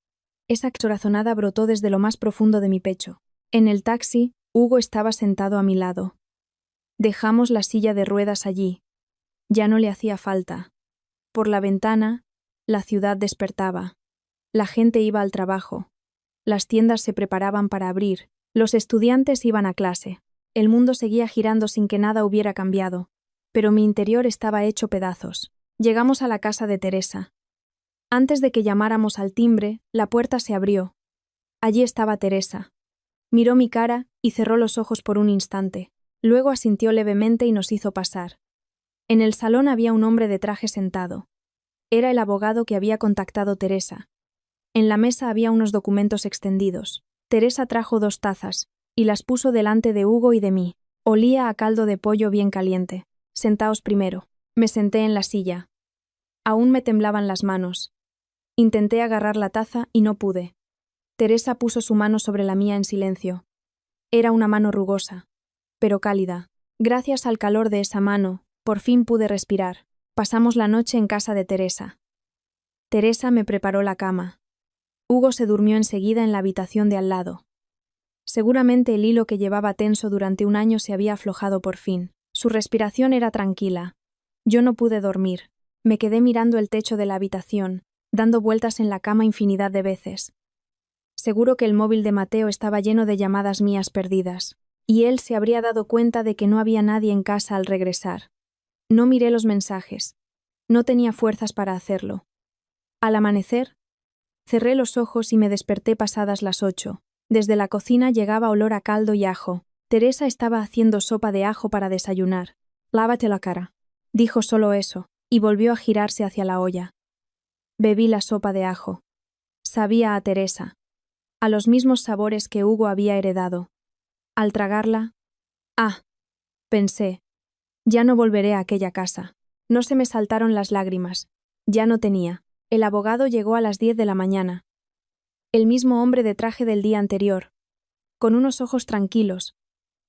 Esa corazonada brotó desde lo más profundo de mi pecho. En el taxi, Hugo estaba sentado a mi lado. Dejamos la silla de ruedas allí. Ya no le hacía falta. Por la ventana, la ciudad despertaba. La gente iba al trabajo. Las tiendas se preparaban para abrir. Los estudiantes iban a clase. El mundo seguía girando sin que nada hubiera cambiado. Pero mi interior estaba hecho pedazos. Llegamos a la casa de Teresa. Antes de que llamáramos al timbre, la puerta se abrió. Allí estaba Teresa. Miró mi cara y cerró los ojos por un instante. Luego asintió levemente y nos hizo pasar. En el salón había un hombre de traje sentado. Era el abogado que había contactado Teresa. En la mesa había unos documentos extendidos. Teresa trajo 2 tazas, y las puso delante de Hugo y de mí. Olía a caldo de pollo bien caliente. Sentaos primero. Me senté en la silla. Aún me temblaban las manos. Intenté agarrar la taza y no pude. Teresa puso su mano sobre la mía en silencio. Era una mano rugosa, pero cálida. Gracias al calor de esa mano, por fin pude respirar. Pasamos la noche en casa de Teresa. Teresa me preparó la cama. Hugo se durmió enseguida en la habitación de al lado. Seguramente el hilo que llevaba tenso durante un año se había aflojado por fin. Su respiración era tranquila. Yo no pude dormir. Me quedé mirando el techo de la habitación, dando vueltas en la cama infinidad de veces. Seguro que el móvil de Mateo estaba lleno de llamadas mías perdidas, y él se habría dado cuenta de que no había nadie en casa al regresar. No miré los mensajes. No tenía fuerzas para hacerlo. Al amanecer, cerré los ojos y me desperté pasadas las 8. Desde la cocina llegaba olor a caldo y ajo. Teresa estaba haciendo sopa de ajo para desayunar. «Lávate la cara», dijo solo eso, y volvió a girarse hacia la olla. Bebí la sopa de ajo. Sabía a Teresa. A los mismos sabores que Hugo había heredado. Al tragarla, Pensé, ya no volveré a aquella casa. No se me saltaron las lágrimas. Ya no tenía. El abogado llegó a las 10 de la mañana. El mismo hombre de traje del día anterior, con unos ojos tranquilos,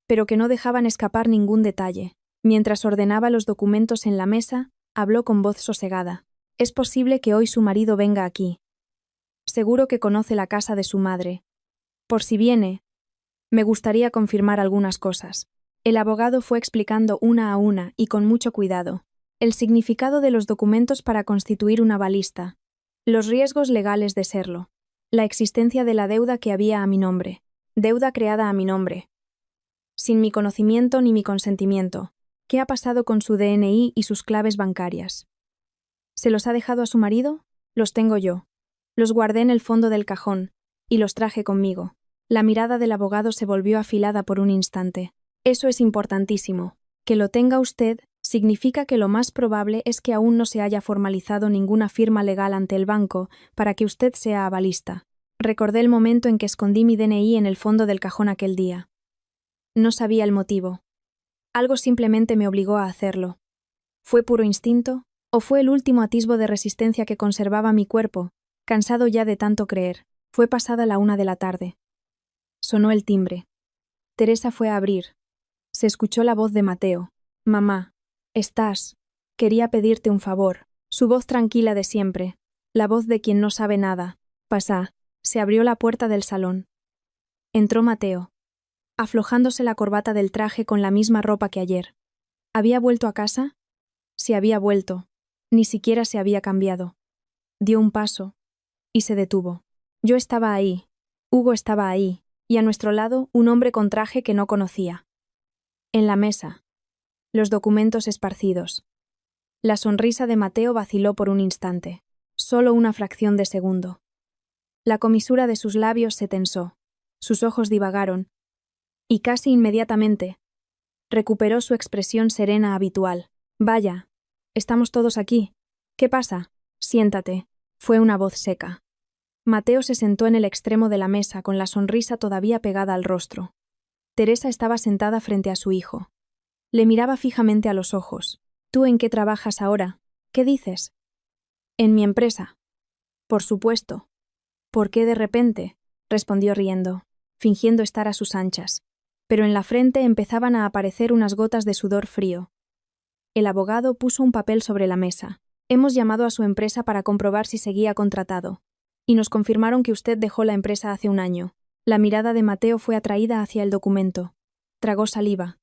pero que no dejaban escapar ningún detalle. Mientras ordenaba los documentos en la mesa, habló con voz sosegada. Es posible que hoy su marido venga aquí. Seguro que conoce la casa de su madre. Por si viene, me gustaría confirmar algunas cosas. El abogado fue explicando una a una y con mucho cuidado el significado de los documentos para constituir una balista, los riesgos legales de serlo, la existencia de la deuda que había a mi nombre, deuda creada a mi nombre, sin mi conocimiento ni mi consentimiento. ¿Qué ha pasado con su DNI y sus claves bancarias? ¿Se los ha dejado a su marido? Los tengo yo. Los guardé en el fondo del cajón y los traje conmigo. La mirada del abogado se volvió afilada por un instante. Eso es importantísimo. Que lo tenga usted significa que lo más probable es que aún no se haya formalizado ninguna firma legal ante el banco para que usted sea avalista. Recordé el momento en que escondí mi DNI en el fondo del cajón aquel día. No sabía el motivo. Algo simplemente me obligó a hacerlo. ¿Fue puro instinto? ¿O fue el último atisbo de resistencia que conservaba mi cuerpo, cansado ya de tanto creer? Fue pasada la 1 de la tarde. Sonó el timbre. Teresa fue a abrir. Se escuchó la voz de Mateo. «Mamá, ¿estás? Quería pedirte un favor». Su voz tranquila de siempre, la voz de quien no sabe nada. «Pasa». Se abrió la puerta del salón. Entró Mateo, aflojándose la corbata del traje con la misma ropa que ayer. ¿Había vuelto a casa? Sí, había vuelto. Ni siquiera se había cambiado. Dio un paso y se detuvo. Yo estaba ahí, Hugo estaba ahí, y a nuestro lado un hombre con traje que no conocía. En la mesa, los documentos esparcidos. La sonrisa de Mateo vaciló por un instante, solo una fracción de segundo. La comisura de sus labios se tensó, sus ojos divagaron, y casi inmediatamente recuperó su expresión serena habitual. «Vaya, estamos todos aquí. ¿Qué pasa? Siéntate», fue una voz seca. Mateo se sentó en el extremo de la mesa con la sonrisa todavía pegada al rostro. Teresa estaba sentada frente a su hijo. Le miraba fijamente a los ojos. «¿Tú en qué trabajas ahora? ¿Qué dices?» «En mi empresa». «Por supuesto». «¿Por qué de repente?», respondió riendo, fingiendo estar a sus anchas. Pero en la frente empezaban a aparecer unas gotas de sudor frío. El abogado puso un papel sobre la mesa. «Hemos llamado a su empresa para comprobar si seguía contratado. Y nos confirmaron que usted dejó la empresa hace un año». La mirada de Mateo fue atraída hacia el documento. Tragó saliva.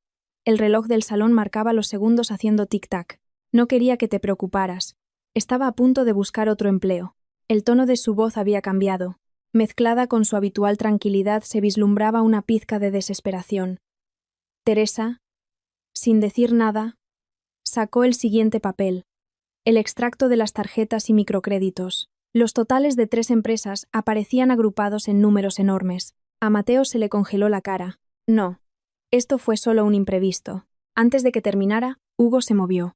El reloj del salón marcaba los segundos haciendo tic-tac. «No quería que te preocuparas. Estaba a punto de buscar otro empleo». El tono de su voz había cambiado. Mezclada con su habitual tranquilidad se vislumbraba una pizca de desesperación. Teresa, sin decir nada, sacó el siguiente papel, el extracto de las tarjetas y microcréditos. Los totales de 3 empresas aparecían agrupados en números enormes. A Mateo se le congeló la cara. No, esto fue solo un imprevisto. Antes de que terminara, Hugo se movió.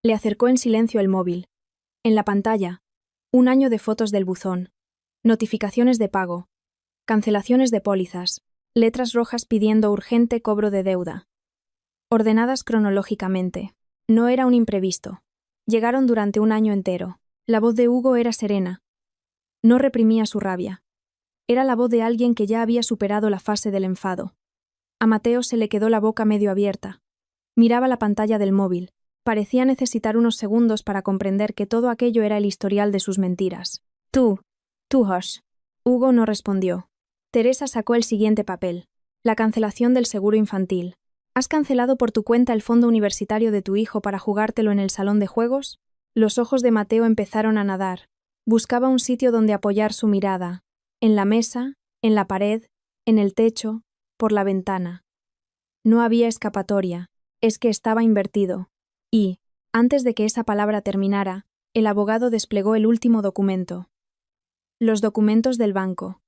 Le acercó en silencio el móvil. En la pantalla, un año de fotos del buzón, notificaciones de pago, cancelaciones de pólizas, letras rojas pidiendo urgente cobro de deuda. Ordenadas cronológicamente. No era un imprevisto. Llegaron durante un año entero. La voz de Hugo era serena. No reprimía su rabia. Era la voz de alguien que ya había superado la fase del enfado. A Mateo se le quedó la boca medio abierta. Miraba la pantalla del móvil. Parecía necesitar unos segundos para comprender que todo aquello era el historial de sus mentiras. Tú, Hush. Hugo no respondió. Teresa sacó el siguiente papel. La cancelación del seguro infantil. ¿Has cancelado por tu cuenta el fondo universitario de tu hijo para jugártelo en el salón de juegos? Los ojos de Mateo empezaron a nadar. Buscaba un sitio donde apoyar su mirada. En la mesa, en la pared, en el techo, por la ventana. No había escapatoria. Es que estaba invertido. Y, antes de que esa palabra terminara, el abogado desplegó el último documento. Los documentos del banco.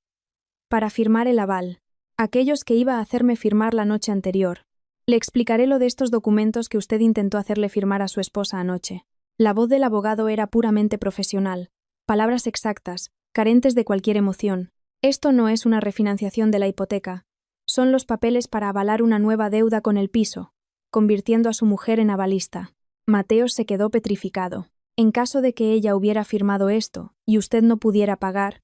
Para firmar el aval. Aquellos que iba a hacerme firmar la noche anterior. Le explicaré lo de estos documentos que usted intentó hacerle firmar a su esposa anoche. La voz del abogado era puramente profesional. Palabras exactas, carentes de cualquier emoción. Esto no es una refinanciación de la hipoteca. Son los papeles para avalar una nueva deuda con el piso. convirtiendo a su mujer en avalista. Mateo se quedó petrificado. En caso de que ella hubiera firmado esto, y usted no pudiera pagar,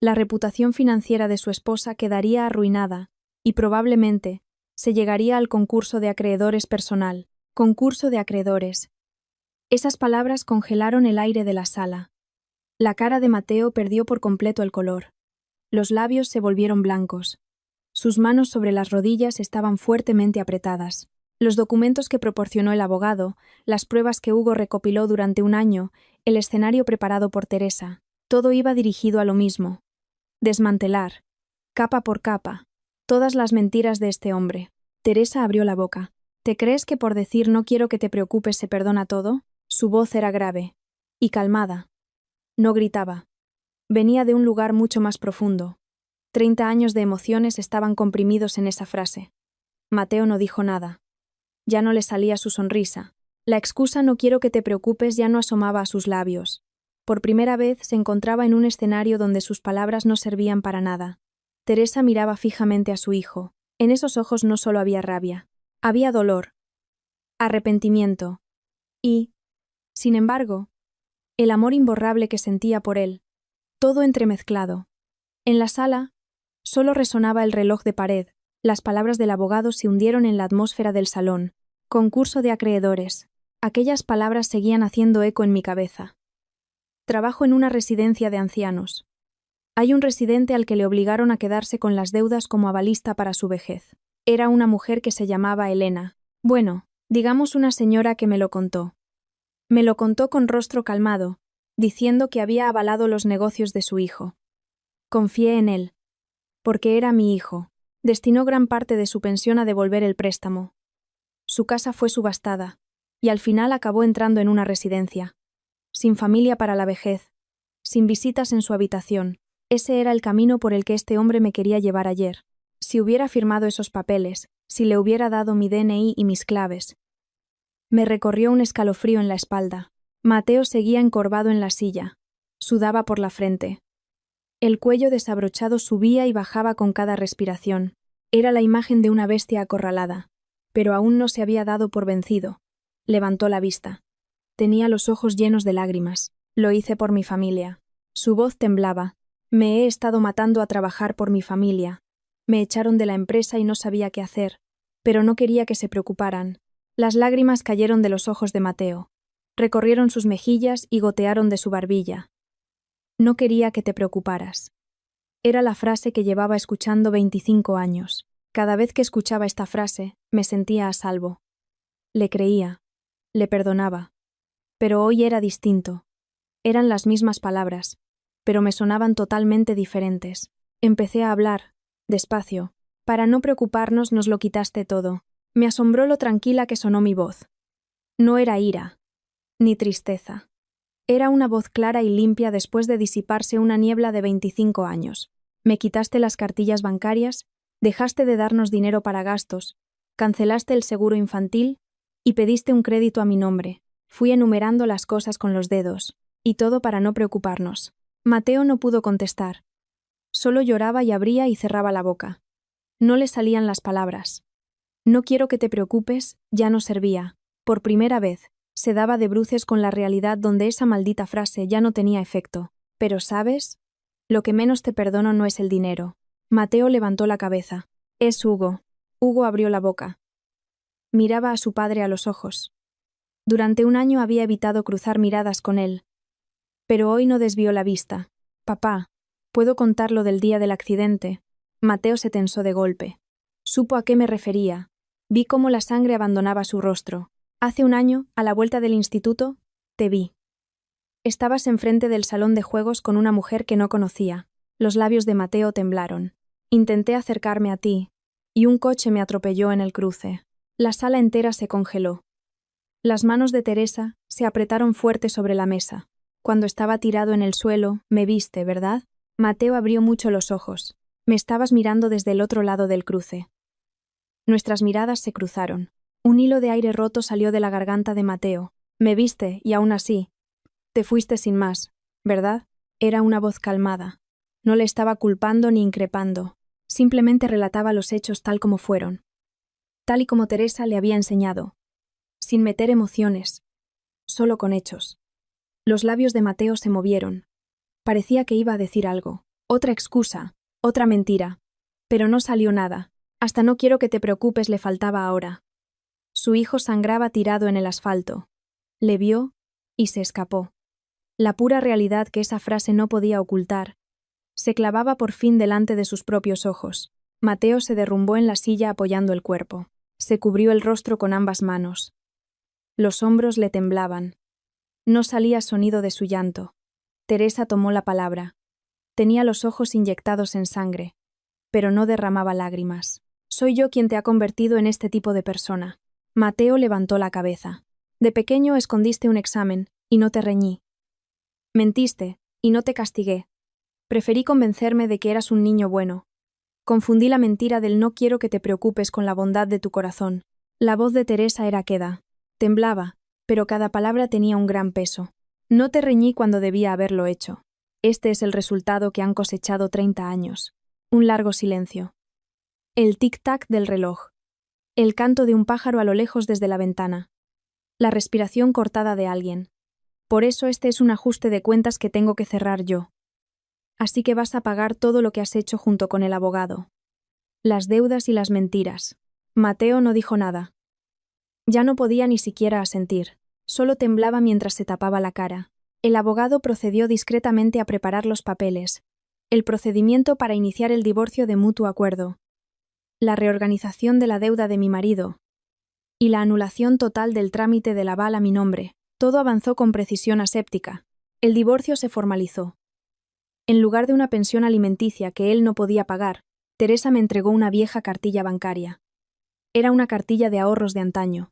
la reputación financiera de su esposa quedaría arruinada, y probablemente se llegaría al concurso de acreedores personal. Concurso de acreedores. Esas palabras congelaron el aire de la sala. La cara de Mateo perdió por completo el color. Los labios se volvieron blancos. Sus manos sobre las rodillas estaban fuertemente apretadas. Los documentos que proporcionó el abogado, las pruebas que Hugo recopiló durante un año, el escenario preparado por Teresa, todo iba dirigido a lo mismo. Desmantelar, capa por capa, todas las mentiras de este hombre. Teresa abrió la boca. ¿Te crees que por decir no quiero que te preocupes se perdona todo? Su voz era grave y calmada. No gritaba. Venía de un lugar mucho más profundo. 30 años de emociones estaban comprimidos en esa frase. Mateo no dijo nada. Ya no le salía su sonrisa. La excusa no quiero que te preocupes ya no asomaba a sus labios. Por primera vez se encontraba en un escenario donde sus palabras no servían para nada. Teresa miraba fijamente a su hijo. En esos ojos no solo había rabia. Había dolor, arrepentimiento y, sin embargo, el amor imborrable que sentía por él, todo entremezclado. En la sala, solo resonaba el reloj de pared, las palabras del abogado se hundieron en la atmósfera del salón. Concurso de acreedores. Aquellas palabras seguían haciendo eco en mi cabeza. Trabajo en una residencia de ancianos. Hay un residente al que le obligaron a quedarse con las deudas como avalista para su vejez. Era una mujer que se llamaba Elena. Bueno, digamos una señora que me lo contó. Me lo contó con rostro calmado, diciendo que había avalado los negocios de su hijo. Confié en él. Porque era mi hijo. Destinó gran parte de su pensión a devolver el préstamo. Su casa fue subastada, y al final acabó entrando en una residencia. Sin familia para la vejez, sin visitas en su habitación. Ese era el camino por el que este hombre me quería llevar ayer. Si hubiera firmado esos papeles, si le hubiera dado mi DNI y mis claves. Me recorrió un escalofrío en la espalda. Mateo seguía encorvado en la silla. Sudaba por la frente. El cuello desabrochado subía y bajaba con cada respiración. Era la imagen de una bestia acorralada, pero aún no se había dado por vencido. Levantó la vista. Tenía los ojos llenos de lágrimas. Lo hice por mi familia. Su voz temblaba. Me he estado matando a trabajar por mi familia. Me echaron de la empresa y no sabía qué hacer, pero no quería que se preocuparan. Las lágrimas cayeron de los ojos de Mateo. Recorrieron sus mejillas y gotearon de su barbilla. No quería que te preocuparas. Era la frase que llevaba escuchando 25 años. Cada vez que escuchaba esta frase, me sentía a salvo. Le creía. Le perdonaba. Pero hoy era distinto. Eran las mismas palabras, pero me sonaban totalmente diferentes. Empecé a hablar, despacio. Para no preocuparnos nos lo quitaste todo. Me asombró lo tranquila que sonó mi voz. No era ira, ni tristeza. Era una voz clara y limpia después de disiparse una niebla de 25 años. Me quitaste las cartillas bancarias, dejaste de darnos dinero para gastos, cancelaste el seguro infantil y pediste un crédito a mi nombre. Fui enumerando las cosas con los dedos, y todo para no preocuparnos. Mateo no pudo contestar. Solo lloraba y abría y cerraba la boca. No le salían las palabras. No quiero que te preocupes, ya no servía. Por primera vez, se daba de bruces con la realidad donde esa maldita frase ya no tenía efecto. Pero, ¿sabes? Lo que menos te perdono no es el dinero. Mateo levantó la cabeza. Es Hugo. Hugo abrió la boca. Miraba a su padre a los ojos. Durante un año había evitado cruzar miradas con él. Pero hoy no desvió la vista. Papá, ¿puedo contar lo del día del accidente? Mateo se tensó de golpe. Supo a qué me refería. Vi cómo la sangre abandonaba su rostro. Hace un año, a la vuelta del instituto, te vi. Estabas enfrente del salón de juegos con una mujer que no conocía. Los labios de Mateo temblaron. Intenté acercarme a ti, y un coche me atropelló en el cruce. La sala entera se congeló. Las manos de Teresa se apretaron fuerte sobre la mesa. Cuando estaba tirado en el suelo, me viste, ¿verdad? Mateo abrió mucho los ojos. Me estabas mirando desde el otro lado del cruce. Nuestras miradas se cruzaron. Un hilo de aire roto salió de la garganta de Mateo. Me viste, y aún así. Te fuiste sin más, ¿verdad? Era una voz calmada. No le estaba culpando ni increpando. Simplemente relataba los hechos tal como fueron. tal y como Teresa le había enseñado, sin meter emociones, solo con hechos. Los labios de Mateo se movieron. Parecía que iba a decir algo, otra excusa, otra mentira, pero no salió nada. Hasta no quiero que te preocupes le faltaba ahora. Su hijo sangraba tirado en el asfalto. Le vio y se escapó. La pura realidad que esa frase no podía ocultar se clavaba por fin delante de sus propios ojos. Mateo se derrumbó en la silla apoyando el cuerpo. Se cubrió el rostro con ambas manos. Los hombros le temblaban. No salía sonido de su llanto. Teresa tomó la palabra. Tenía los ojos inyectados en sangre, pero no derramaba lágrimas. Soy yo quien te ha convertido en este tipo de persona. Mateo levantó la cabeza. De pequeño escondiste un examen, y no te reñí. Mentiste, y no te castigué. Preferí convencerme de que eras un niño bueno. Confundí la mentira del no quiero que te preocupes con la bondad de tu corazón. La voz de Teresa era queda. Temblaba, pero cada palabra tenía un gran peso. No te reñí cuando debía haberlo hecho. Este es el resultado que han cosechado 30 años. Un largo silencio. El tic-tac del reloj. El canto de un pájaro a lo lejos desde la ventana. La respiración cortada de alguien. Por eso este es un ajuste de cuentas que tengo que cerrar yo. Así que vas a pagar todo lo que has hecho junto con el abogado. Las deudas y las mentiras. Mateo no dijo nada. Ya no podía ni siquiera asentir. Solo temblaba mientras se tapaba la cara. El abogado procedió discretamente a preparar los papeles. El procedimiento para iniciar el divorcio de mutuo acuerdo. La reorganización de la deuda de mi marido. Y la anulación total del trámite del aval a mi nombre. Todo avanzó con precisión aséptica. El divorcio se formalizó. En lugar de una pensión alimenticia que él no podía pagar, Teresa me entregó una vieja cartilla bancaria. Era una cartilla de ahorros de antaño.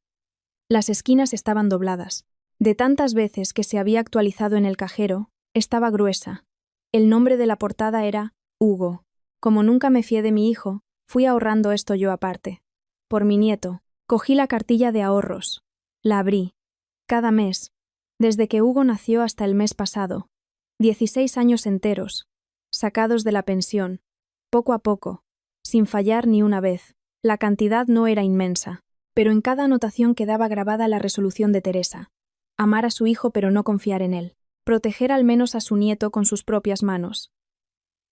Las esquinas estaban dobladas. De tantas veces que se había actualizado en el cajero, estaba gruesa. El nombre de la portada era Hugo. Como nunca me fié de mi hijo, fui ahorrando esto yo aparte. Por mi nieto, cogí la cartilla de ahorros. La abrí. Cada mes, desde que Hugo nació hasta el mes pasado, 16 años enteros, sacados de la pensión, poco a poco, sin fallar ni una vez. La cantidad no era inmensa, pero en cada anotación quedaba grabada la resolución de Teresa. Amar a su hijo pero no confiar en él. Proteger al menos a su nieto con sus propias manos.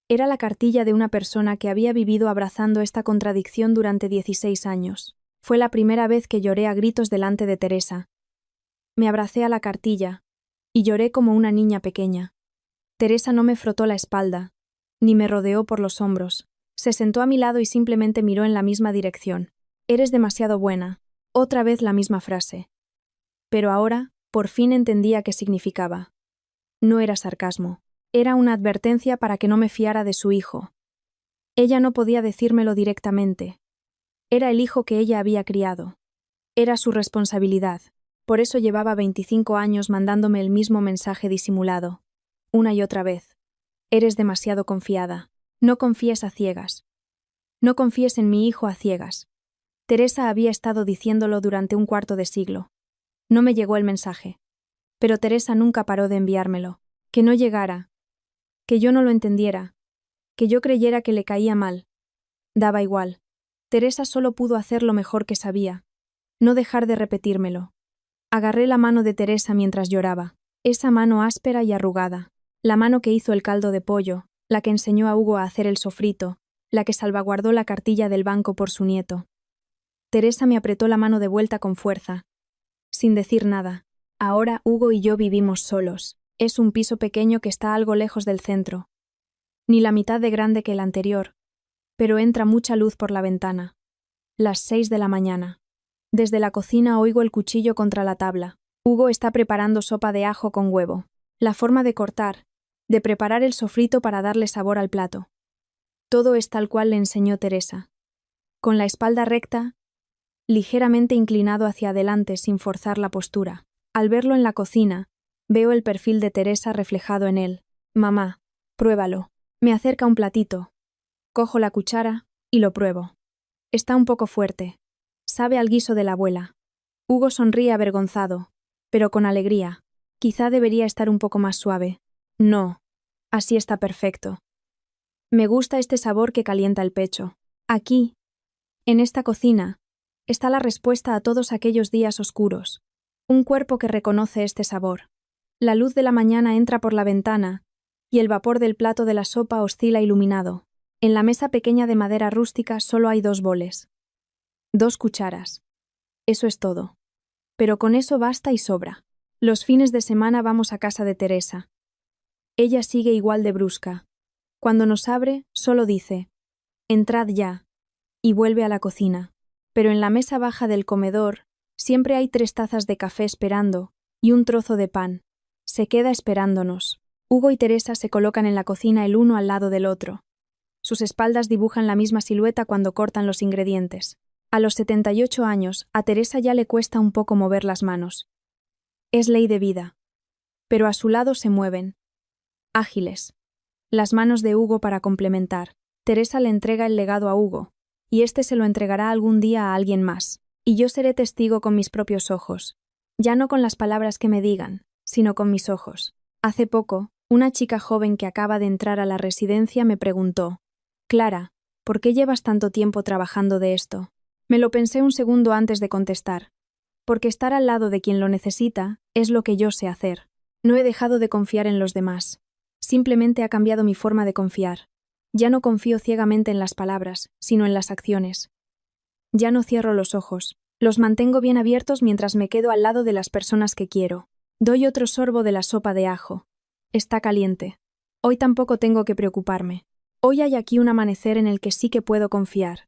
Era la cartilla de una persona que había vivido abrazando esta contradicción durante 16 años. Fue la primera vez que lloré a gritos delante de Teresa. Me abracé a la cartilla, y lloré como una niña pequeña. Teresa no me frotó la espalda, ni me rodeó por los hombros. Se sentó a mi lado y simplemente miró en la misma dirección. Eres demasiado buena. Otra vez la misma frase. Pero ahora, por fin entendía qué significaba. No era sarcasmo. Era una advertencia para que no me fiara de su hijo. Ella no podía decírmelo directamente. Era el hijo que ella había criado. Era su responsabilidad. Por eso llevaba 25 años mandándome el mismo mensaje disimulado. Una y otra vez. Eres demasiado confiada. No confíes a ciegas. No confíes en mi hijo a ciegas. Teresa había estado diciéndolo durante un cuarto de siglo. No me llegó el mensaje. Pero Teresa nunca paró de enviármelo. Que no llegara. Que yo no lo entendiera. Que yo creyera que le caía mal. Daba igual. Teresa solo pudo hacer lo mejor que sabía. No dejar de repetírmelo. Agarré la mano de Teresa mientras lloraba. Esa mano áspera y arrugada. La mano que hizo el caldo de pollo, la que enseñó a Hugo a hacer el sofrito, la que salvaguardó la cartilla del banco por su nieto. Teresa me apretó la mano de vuelta con fuerza. Sin decir nada. Ahora Hugo y yo vivimos solos. Es un piso pequeño que está algo lejos del centro. Ni la mitad de grande que el anterior. Pero entra mucha luz por la ventana. Las 6 de la mañana. Desde la cocina oigo el cuchillo contra la tabla. Hugo está preparando sopa de ajo con huevo. La forma de cortar, de preparar el sofrito para darle sabor al plato. Todo es tal cual le enseñó Teresa. Con la espalda recta, ligeramente inclinado hacia adelante sin forzar la postura. Al verlo en la cocina, veo el perfil de Teresa reflejado en él. Mamá, pruébalo. Me acerca un platito. Cojo la cuchara y lo pruebo. Está un poco fuerte. Sabe al guiso de la abuela. Hugo sonríe avergonzado, pero con alegría. Quizá debería estar un poco más suave. No. Así está perfecto. Me gusta este sabor que calienta el pecho. Aquí, en esta cocina, está la respuesta a todos aquellos días oscuros. Un cuerpo que reconoce este sabor. La luz de la mañana entra por la ventana, y el vapor del plato de la sopa oscila iluminado. En la mesa pequeña de madera rústica solo hay 2 boles. 2 cucharas. Eso es todo. Pero con eso basta y sobra. Los fines de semana vamos a casa de Teresa. Ella sigue igual de brusca. Cuando nos abre, solo dice: «Entrad ya», y vuelve a la cocina. Pero en la mesa baja del comedor siempre hay 3 tazas de café esperando y un trozo de pan. Se queda esperándonos. Hugo y Teresa se colocan en la cocina el uno al lado del otro. Sus espaldas dibujan la misma silueta cuando cortan los ingredientes. A los 78 años, a Teresa ya le cuesta un poco mover las manos. Es ley de vida. Pero a su lado se mueven. Ágiles. Las manos de Hugo para complementar. Teresa le entrega el legado a Hugo, y éste se lo entregará algún día a alguien más. Y yo seré testigo con mis propios ojos. Ya no con las palabras que me digan, sino con mis ojos. Hace poco, una chica joven que acaba de entrar a la residencia me preguntó: «Clara, ¿por qué llevas tanto tiempo trabajando de esto?». Me lo pensé un segundo antes de contestar. Porque estar al lado de quien lo necesita es lo que yo sé hacer. No he dejado de confiar en los demás. Simplemente ha cambiado mi forma de confiar. Ya no confío ciegamente en las palabras, sino en las acciones. Ya no cierro los ojos. Los mantengo bien abiertos mientras me quedo al lado de las personas que quiero. Doy otro sorbo de la sopa de ajo. Está caliente. Hoy tampoco tengo que preocuparme. Hoy hay aquí un amanecer en el que sí que puedo confiar.